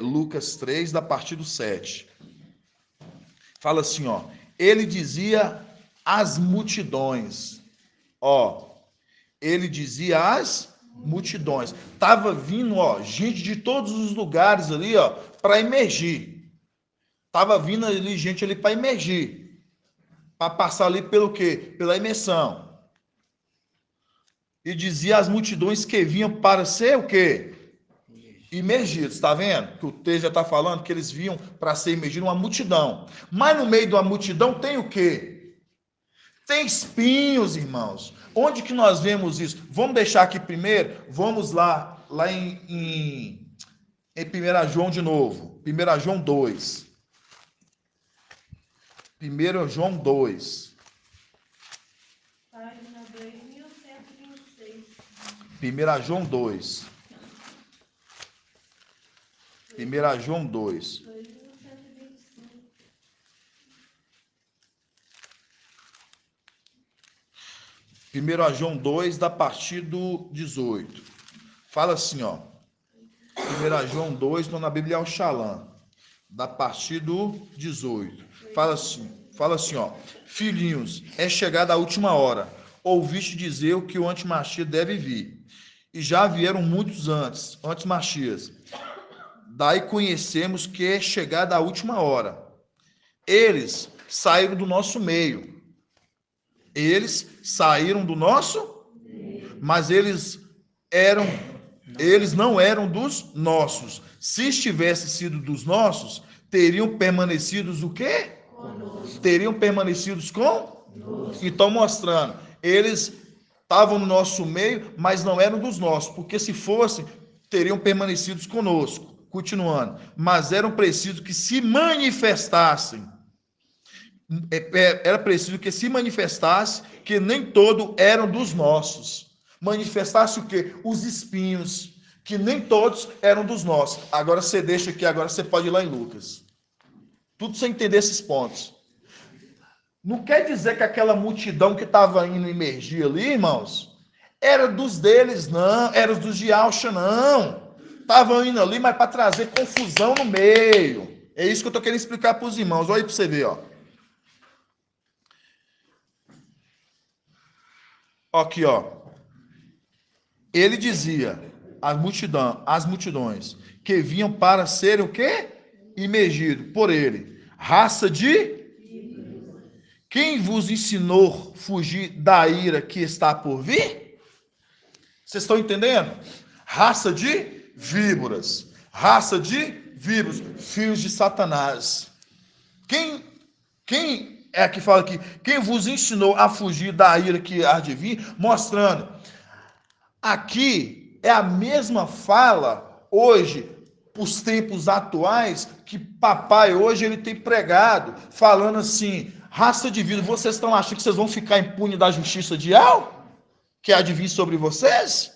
Lucas 3, da partir do 7. Fala assim, ó. Ele dizia às multidões. Ó. Ele dizia às multidões. Tava vindo, ó, gente de todos os lugares ali, ó, para emergir. Tava vindo ali gente ali para emergir. Para passar ali pelo quê? Pela imersão. E dizia às multidões que vinham para ser o quê? Imergidos, tá vendo? Que o texto já está falando que eles vinham para ser imergidos uma multidão. Mas no meio da multidão tem o quê? Tem espinhos, irmãos. Onde que nós vemos isso? Vamos deixar aqui primeiro, vamos lá em 1 João de novo. 1 João 2. 1 João 2. Página 2126. 1 João 2. 1 João 2. 1 João 2, da partir do 18. Fala assim, ó. 1 João 2, na Bíblia é o Shalom, da partir do 18. Fala assim, ó. Filhinhos, é chegada a última hora. Ouviste dizer o que o antimachias deve vir. E já vieram muitos antimachias. Daí conhecemos que é chegada a última hora. Eles saíram do nosso meio. Eles saíram do nosso? mas eles não eram dos nossos. Se tivesse sido dos nossos, teriam permanecido o quê? Teriam permanecido com? Então, mostrando, eles estavam no nosso meio, mas não eram dos nossos, porque se fossem, teriam permanecido conosco. Continuando, mas eram preciso que se manifestassem. Era preciso que se manifestasse que nem todos eram dos nossos. Manifestasse o quê? Os espinhos, que nem todos eram dos nossos. Agora você deixa aqui, agora você pode ir lá em Lucas. Tudo sem entender esses pontos. Não quer dizer que aquela multidão que estava indo emergir ali, irmãos, era dos deles, não. Era dos de Alcha, não. Estavam indo ali, mas para trazer confusão no meio. É isso que eu estou querendo explicar para os irmãos. Olha aí para você ver, ó. Aqui, ó. Ele dizia, as multidões, que vinham para serem o quê? Imergido por ele. Raça de... Quem vos ensinou fugir da ira que está por vir? Vocês estão entendendo? Raça de víboras. Raça de víboras. Filhos de Satanás. Quem é que fala aqui? Quem vos ensinou a fugir da ira que há de vir? Mostrando. Aqui é a mesma fala hoje, os tempos atuais, que papai hoje ele tem pregado, falando assim, raça de vida, vocês estão achando que vocês vão ficar impunes da justiça de algo? Que há de vir sobre vocês?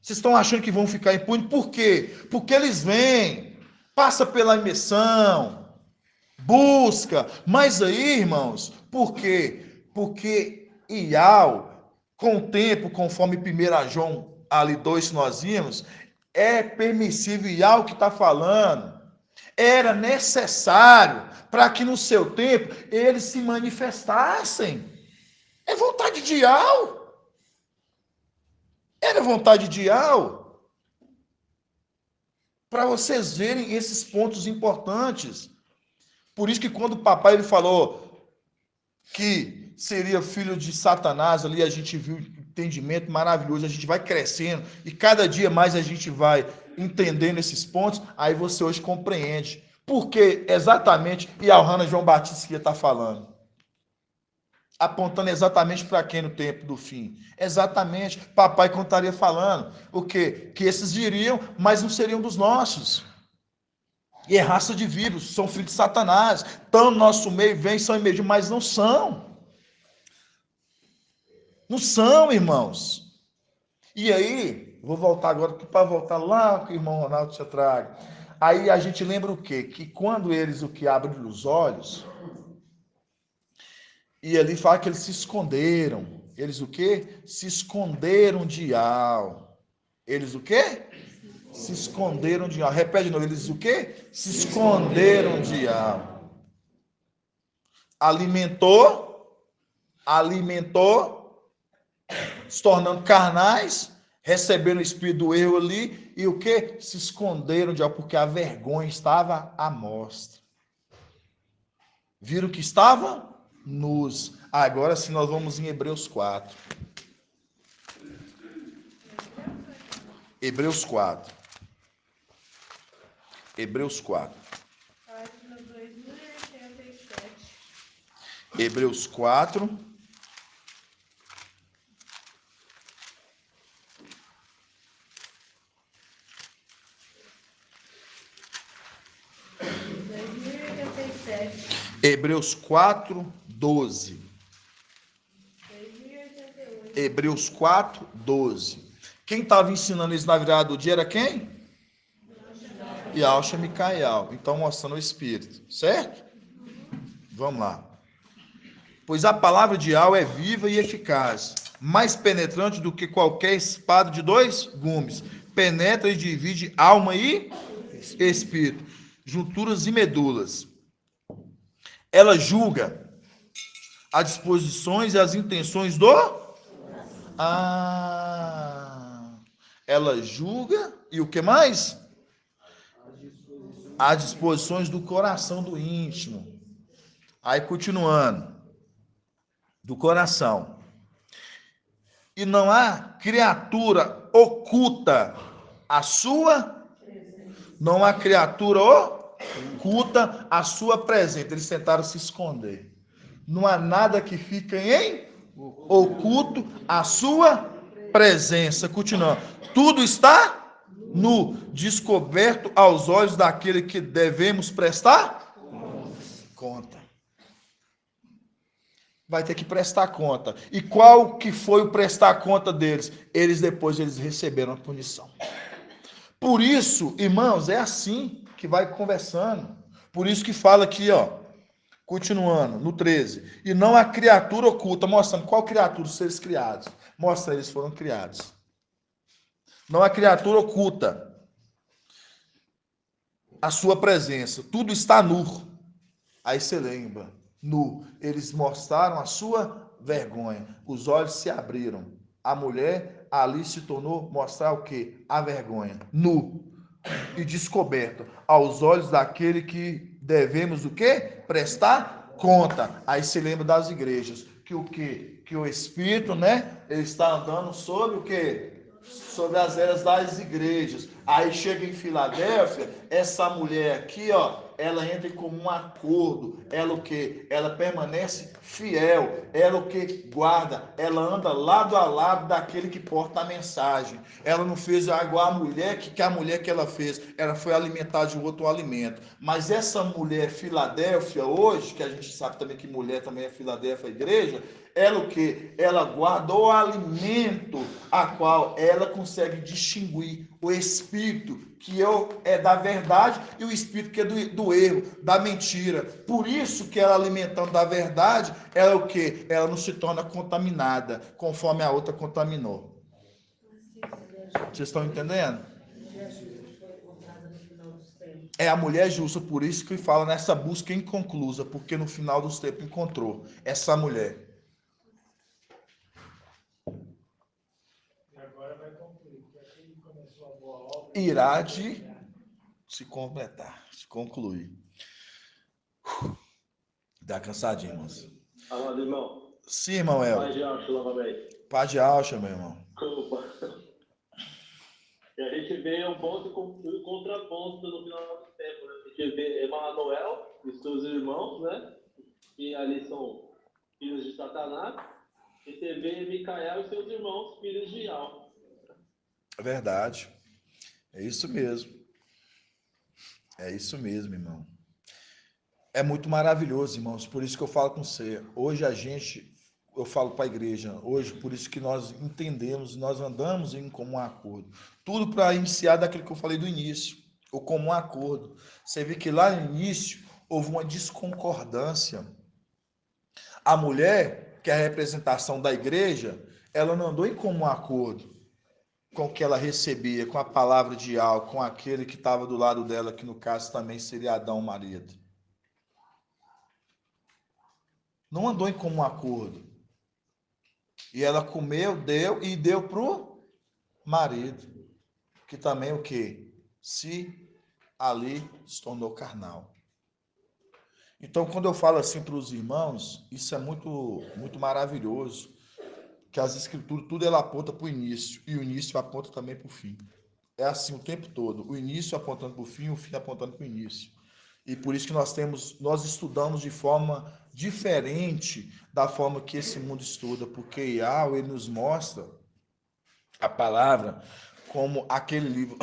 Vocês estão achando que vão ficar impunes? Por quê? Porque eles vêm, passa pela imersão, busca, mas aí, irmãos, por quê? Porque Ial, com o tempo, conforme 1 João ali 2 que nós vimos, é permissível Ial que está falando. Era necessário para que no seu tempo eles se manifestassem. É vontade de Ial. Era vontade de Ial. Para vocês verem esses pontos importantes. Por isso que quando o papai ele falou que seria filho de Satanás, ali a gente viu um entendimento maravilhoso, a gente vai crescendo e cada dia mais a gente vai entendendo esses pontos, aí você hoje compreende. Porque exatamente Yohanan João Batista que está falando. Apontando exatamente para quem no tempo do fim. Exatamente, papai contaria falando. O quê? Que esses viriam, mas não seriam dos nossos. E é raça de vírus, são filhos de Satanás. Estão no nosso meio, vêm, são imergidos, mas não são. Não são, irmãos. E aí, vou voltar agora para voltar lá que o irmão Ronaldo te traga. Aí a gente lembra o quê? Que quando eles o que abrem os olhos, e ali fala que eles se esconderam. Eles o quê? Se esconderam de Ial. Eles o quê? Se esconderam de Ial. Repete de novo. Eles o quê? Se esconderam de Ial. Alimentou, se tornando carnais, recebendo o espírito do erro ali, e o que? Se esconderam de Ial, porque a vergonha estava à mostra. Viram que estava? Nus. Agora sim nós vamos em Hebreus 4. Hebreus 4. Hebreus 4. Hebreus 4. Hebreus 4, 12. Hebreus 4, 12. Quem estava ensinando isso na virada do dia era quem? Yalcha Micael. Então, mostrando o Espírito. Certo? Vamos lá. Pois a palavra de Yahweh é viva e eficaz, mais penetrante do que qualquer espada de 2 gumes. Penetra e divide alma e espírito, junturas e medulas. Ela julga as disposições e as intenções do... Ela julga e o que mais? As disposições do coração, do íntimo. Aí continuando. Do coração. e não há criatura oculta a sua, não há criatura oculta a sua presença. Eles tentaram se esconder. Não há nada que fique em oculto a sua presença. Continuando. Tudo está nu, descoberto aos olhos daquele que devemos prestar conta. Vai ter que prestar conta. E qual que foi o prestar conta deles? Eles receberam a punição. Por isso, irmãos, é assim que vai conversando. Por isso que fala aqui, ó, continuando, no 13. E não há criatura oculta, mostrando qual criatura, os seres criados. Mostra, eles foram criados. Não há criatura oculta a sua presença. Tudo está nu. Aí você lembra, nu. Eles mostraram a sua vergonha. Os olhos se abriram. A mulher ali se tornou mostrar o quê? A vergonha. Nu e descoberto aos olhos daquele que devemos o quê? Prestar conta. Aí se lembra das igrejas. Que o quê? Que o Espírito, né? Ele está andando sobre o quê? Sobre as eras das igrejas. Aí chega em Filadélfia, essa mulher aqui, ó, ela entra em comum acordo. Ela o quê? Ela permanece fiel. Ela o quê? Guarda. Ela anda lado a lado daquele que porta a mensagem. Ela não fez igual a mulher, que a mulher que ela fez, ela foi alimentar de outro alimento. Mas essa mulher Filadélfia hoje, que a gente sabe também que mulher também é Filadélfia, a igreja, ela o quê? Ela guarda o alimento a qual ela consegue distinguir o espírito que é da verdade e o espírito que é do erro, da mentira. Por isso que ela alimentando da verdade, ela o quê? Ela não se torna contaminada, conforme a outra contaminou. Vocês estão entendendo? É a mulher justa, por isso que fala nessa busca inconclusa, porque no final dos tempos encontrou essa mulher. Irá de se completar, se concluir. Dá cansadinho, irmãos. Amado irmão. Sim, irmão El. Paz de Alcha novamente. Paz de Alcha, meu irmão. Desculpa. E a gente vê um ponto e um contraponto no final do tempo, né? A gente vê Emanuel e seus irmãos, né? Que ali são filhos de Satanás. E você vê Micael e seus irmãos, filhos de Ial. É verdade. É isso mesmo. É isso mesmo, irmão. É muito maravilhoso, irmãos. Por isso que eu falo com você. Hoje eu falo para a igreja, hoje, por isso que nós entendemos, nós andamos em comum acordo. Tudo para iniciar daquilo que eu falei do início, o comum acordo. Você vê que lá no início houve uma desconcordância. A mulher, que é a representação da igreja, ela não andou em comum acordo com o que ela recebia, com a palavra de algo, com aquele que estava do lado dela, que no caso também seria Adão, o marido. Não andou em comum acordo. E ela comeu, deu para o marido, que também o quê? Se tornou carnal. Então, quando eu falo assim para os irmãos, isso é muito, muito maravilhoso, que as escrituras, tudo ela aponta para o início, e o início aponta também para o fim. É assim o tempo todo, o início apontando para o fim apontando para o início. E por isso que nós estudamos de forma diferente da forma que esse mundo estuda, porque Yahweh, ele nos mostra a palavra como aquele livro,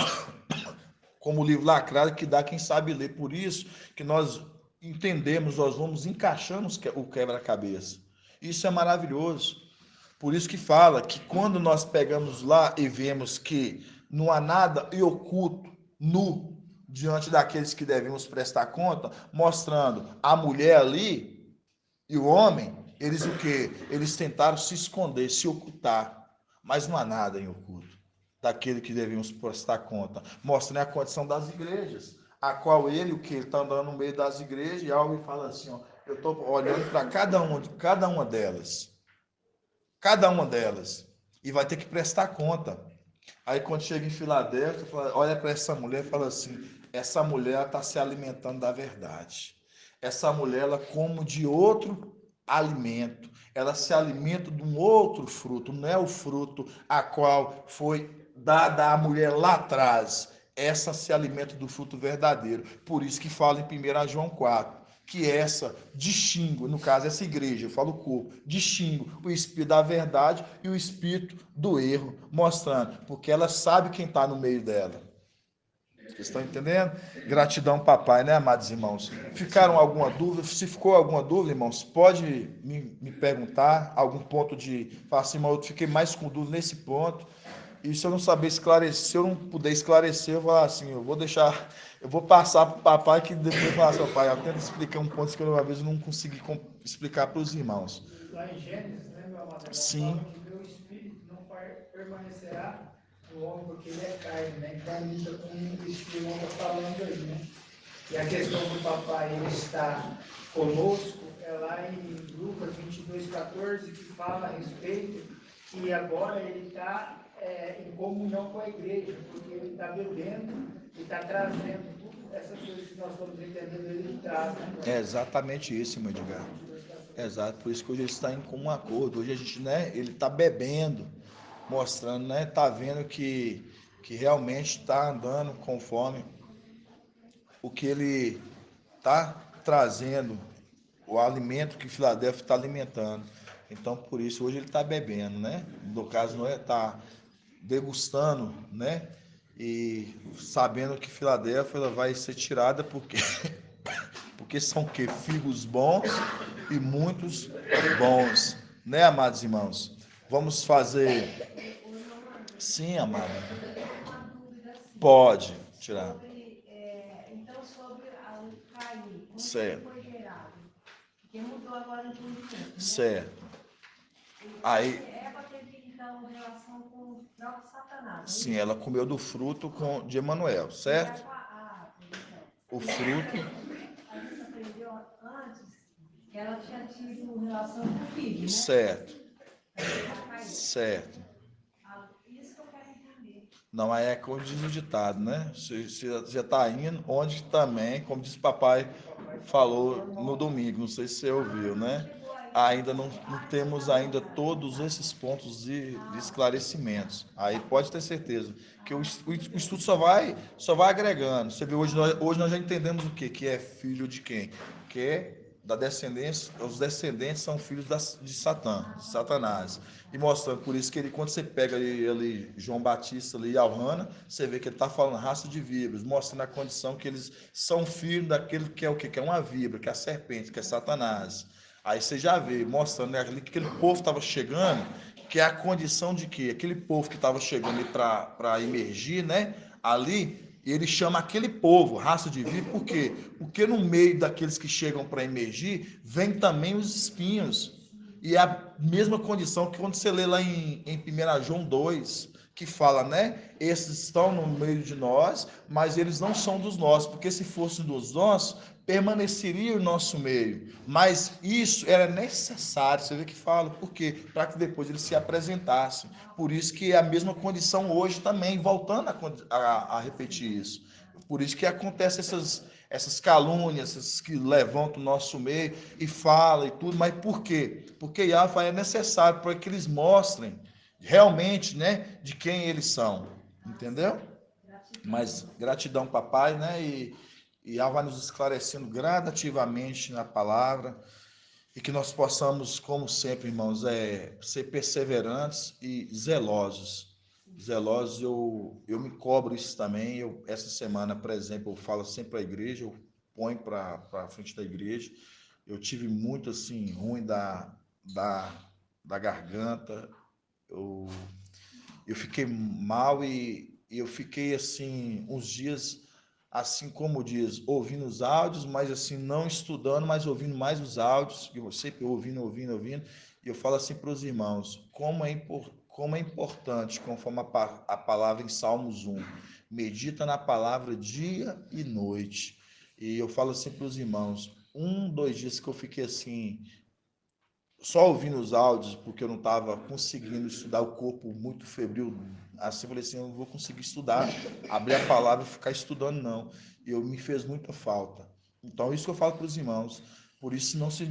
como o livro lacrado que dá quem sabe ler. Por isso que nós entendemos, nós vamos encaixando o quebra-cabeça. Isso é maravilhoso. Por isso que fala que quando nós pegamos lá e vemos que não há nada e oculto, nu, diante daqueles que devemos prestar conta, mostrando a mulher ali e o homem, eles o quê? Eles tentaram se esconder, se ocultar, mas não há nada em oculto daquele que devemos prestar conta, mostrando a condição das igrejas, a qual ele está andando no meio das igrejas e algo fala assim, ó, eu estou olhando para cada uma delas, e vai ter que prestar conta. Aí quando chega em Filadélfia, olha para essa mulher e fala assim, essa mulher está se alimentando da verdade. Essa mulher, ela come de outro alimento. Ela se alimenta de um outro fruto, não é o fruto a qual foi dada à mulher lá atrás. Essa se alimenta do fruto verdadeiro. Por isso que fala em 1 João 4, que essa distingue, no caso essa igreja, eu falo o corpo, distingue o espírito da verdade e o espírito do erro, mostrando, porque ela sabe quem está no meio dela. Vocês estão entendendo? Gratidão, papai, né, amados irmãos? Ficaram alguma dúvida? Se ficou alguma dúvida, irmãos, pode me perguntar, algum ponto de... Falar assim, irmão, eu fiquei mais com dúvida nesse ponto, e se eu não saber esclarecer, se eu não puder esclarecer, eu vou falar assim, eu vou deixar, eu vou passar para o papai, que depois falar assim, pai, eu tento explicar um ponto que eu, uma vez, eu não consegui explicar para os irmãos. Lá em Gênesis, né, meu amado? Sim. Fala que meu espírito não permanecerá no homem, porque ele é carne, né? Então, lida com isso que o irmão está falando aí, né? E a questão do papai, ele está conosco, é lá em Lucas 22:14, que fala a respeito que agora ele está em comunhão com a igreja, porque ele está bebendo e está trazendo tudo essas coisas que nós estamos entendendo, ele traz, né? É exatamente isso, meu Edgar. Exato, por isso que hoje ele está em comum acordo. Hoje a gente, né, ele está bebendo, mostrando, né, está vendo que realmente está andando conforme o que ele está trazendo, o alimento que Filadélfia está alimentando. Então, por isso, hoje ele está bebendo, né? No caso, não é, está degustando, né? E sabendo que Filadélfia ela vai ser tirada porque são que figos bons e muitos bons, né, amados irmãos? Vamos fazer. Sim, amada. Pode tirar. Então, sobre o Caim, como Certo. foi gerado? Porque mudou agora o entendimento. Certo. Aí. Eva teve, então, relação com o próprio Satanás. Sim, ela comeu do fruto de Emanuel, certo? O fruto. A gente aprendeu antes que ela tinha tido relação com o filho, né? Certo. Certo. Isso que eu quero entender. Não, aí é como diz o ditado, né? Você já está indo onde também, como disse o papai falou no domingo, não sei se você ouviu, né? Ainda não temos ainda todos esses pontos de esclarecimentos. Aí pode ter certeza que o estudo só vai agregando. Você vê, hoje nós já entendemos o quê? Que é filho de quem? Que é da descendência, os descendentes são filhos de Satanás. E mostrando, por isso que ele, quando você pega ali João Batista ali, Alhana, você vê que ele está falando raça de víboras, mostrando a condição que eles são filhos daquele que é o quê? Que é uma víbora, que é a serpente, que é Satanás. Aí você já vê, mostrando, né, que aquele povo estava chegando, que é a condição de que aquele povo que estava chegando para emergir, né, ali, ele chama aquele povo, raça de víbora, por quê? Porque no meio daqueles que chegam para emergir, vem também os espinhos. E é a mesma condição que quando você lê lá em 1 João 2, que fala, né? Esses estão no meio de nós, mas eles não são dos nossos, porque se fossem dos nossos, permaneceria o nosso meio. Mas isso era necessário, você vê que fala, por quê? Para que depois eles se apresentassem. Por isso que é a mesma condição hoje também, voltando a repetir isso. Por isso que acontecem essas calúnias, essas que levantam o nosso meio e falam e tudo, mas por quê? Porque Yahvé é necessário para que eles mostrem realmente, né, de quem eles são, entendeu? Mas gratidão, papai, né, e Yahvé nos esclarecendo gradativamente na palavra, e que nós possamos, como sempre, irmãos, ser perseverantes e zelosos. Zelosos, eu me cobro isso também. Essa semana, por exemplo, eu falo sempre para a igreja, eu ponho para frente da igreja. Eu tive muito assim, ruim da garganta. Eu fiquei mal e eu fiquei assim, uns dias, assim como diz, ouvindo os áudios, mas assim, não estudando, mas ouvindo mais os áudios, eu sempre ouvindo. E eu falo assim para os irmãos, como é importante, conforme a palavra em Salmos 1, medita na palavra dia e noite. E eu falo assim para os irmãos, 2 dias que eu fiquei assim, só ouvindo os áudios, porque eu não estava conseguindo estudar, o corpo muito febril, assim, eu falei assim, eu não vou conseguir estudar, abrir a palavra e ficar estudando, não. E me fez muita falta. Então, isso que eu falo para os irmãos, Por isso não se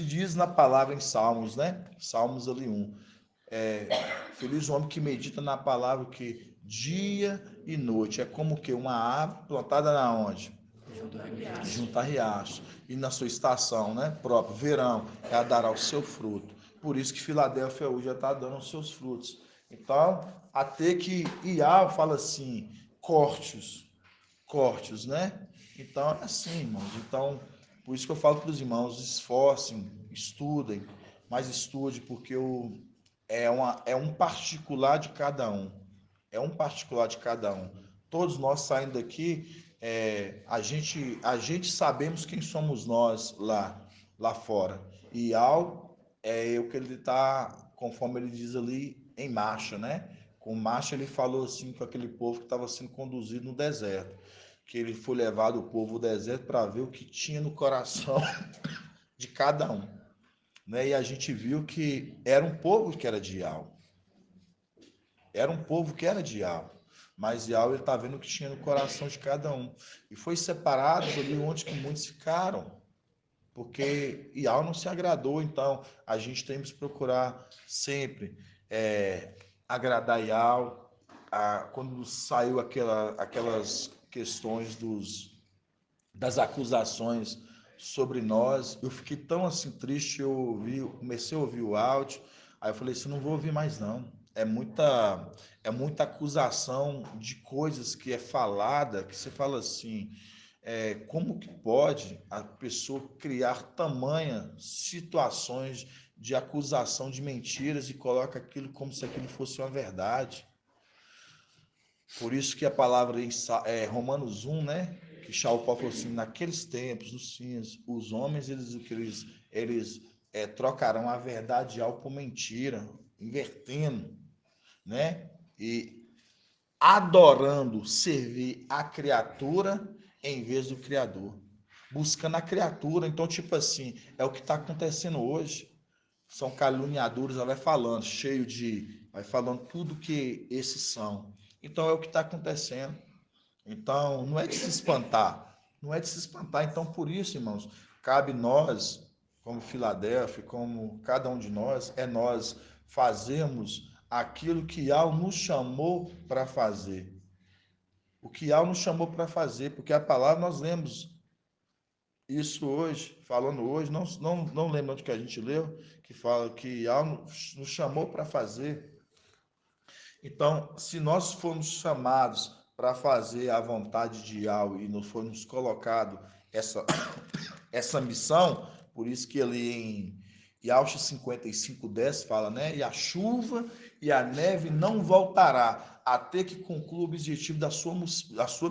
diz na palavra em Salmos, né? Salmos ali 1. Feliz o homem que medita na palavra que dia e noite. É como que uma árvore plantada na onde? Junto a riacho. E na sua estação, né? Próprio, verão, ela dará o seu fruto. Por isso que Filadélfia hoje já está dando os seus frutos. Então, até que Ial fala assim, cortes, né? Então, é assim, irmãos. Então, por isso que eu falo para os irmãos, esforcem, estudem, mas estude, porque é um particular de cada um. É um particular de cada um. Todos nós saindo daqui, a gente sabemos quem somos nós lá fora. E Al é o que ele está, conforme ele diz ali, em marcha, né? Com marcha ele falou assim com aquele povo que estava sendo conduzido no deserto, que ele foi levado o povo ao deserto para ver o que tinha no coração de cada um, né? E a gente viu que era um povo que era de Al. Era um povo que era de Ial, mas Ial ele está vendo o que tinha no coração de cada um. E foi separado ali onde que muitos ficaram, porque Ial não se agradou. Então, a gente tem que procurar sempre agradar Ial. Quando saiu aquelas questões das acusações sobre nós, eu fiquei tão assim triste, comecei a ouvir o áudio, aí eu falei assim, não vou ouvir mais não. É muita acusação de coisas que é falada, que você fala assim, como que pode a pessoa criar tamanha situações de acusação de mentiras e coloca aquilo como se aquilo fosse uma verdade. Por isso que a palavra em Romanos 1, né? Que Paulo falou assim, naqueles tempos, nos fins, os homens, eles trocarão a verdade algo por mentira, invertendo, né? E adorando servir a criatura em vez do Criador. Buscando a criatura. Então, tipo assim, é o que está acontecendo hoje. São caluniadores, ela vai falando, vai falando tudo que esses são. Então, é o que está acontecendo. Então, não é de se espantar. Não é de se espantar. Então, por isso, irmãos, cabe nós, como Filadélfia, como cada um de nós, nós fazermos aquilo que Ial nos chamou para fazer. O que Ial nos chamou para fazer, porque a palavra nós lemos isso hoje, falando hoje, não lembro onde que a gente leu, que fala que Ial nos chamou para fazer. Então, se nós formos chamados para fazer a vontade de Ial e nos formos colocado essa missão, por isso que ali em Yaush 55:10 fala, né? E a chuva e a neve não voltará até que conclua o objetivo da sua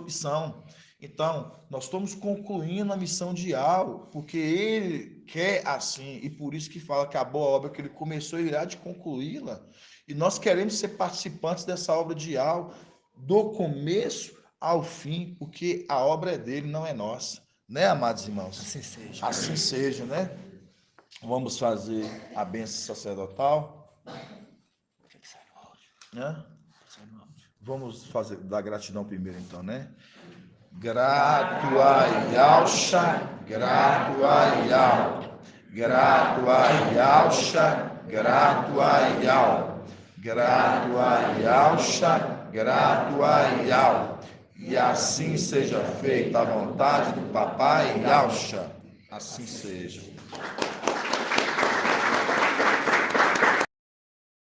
missão. Então, nós estamos concluindo a missão de Ial, porque ele quer assim, e por isso que fala que a boa obra que ele começou irá de concluí-la. E nós queremos ser participantes dessa obra de Ial, do começo ao fim, porque a obra é dele, não é nossa. Né, amados irmãos? Assim seja. Assim seja, né? Vamos fazer a bênção sacerdotal. Né? Vamos fazer da gratidão primeiro, então, né? Grato a Yahshua, grato a Yahweh, grato a Yahshua, grato a Yahweh, grato a Yahshua, grato a Yahweh. E assim seja feita a vontade do Papai Yahshua. Assim seja.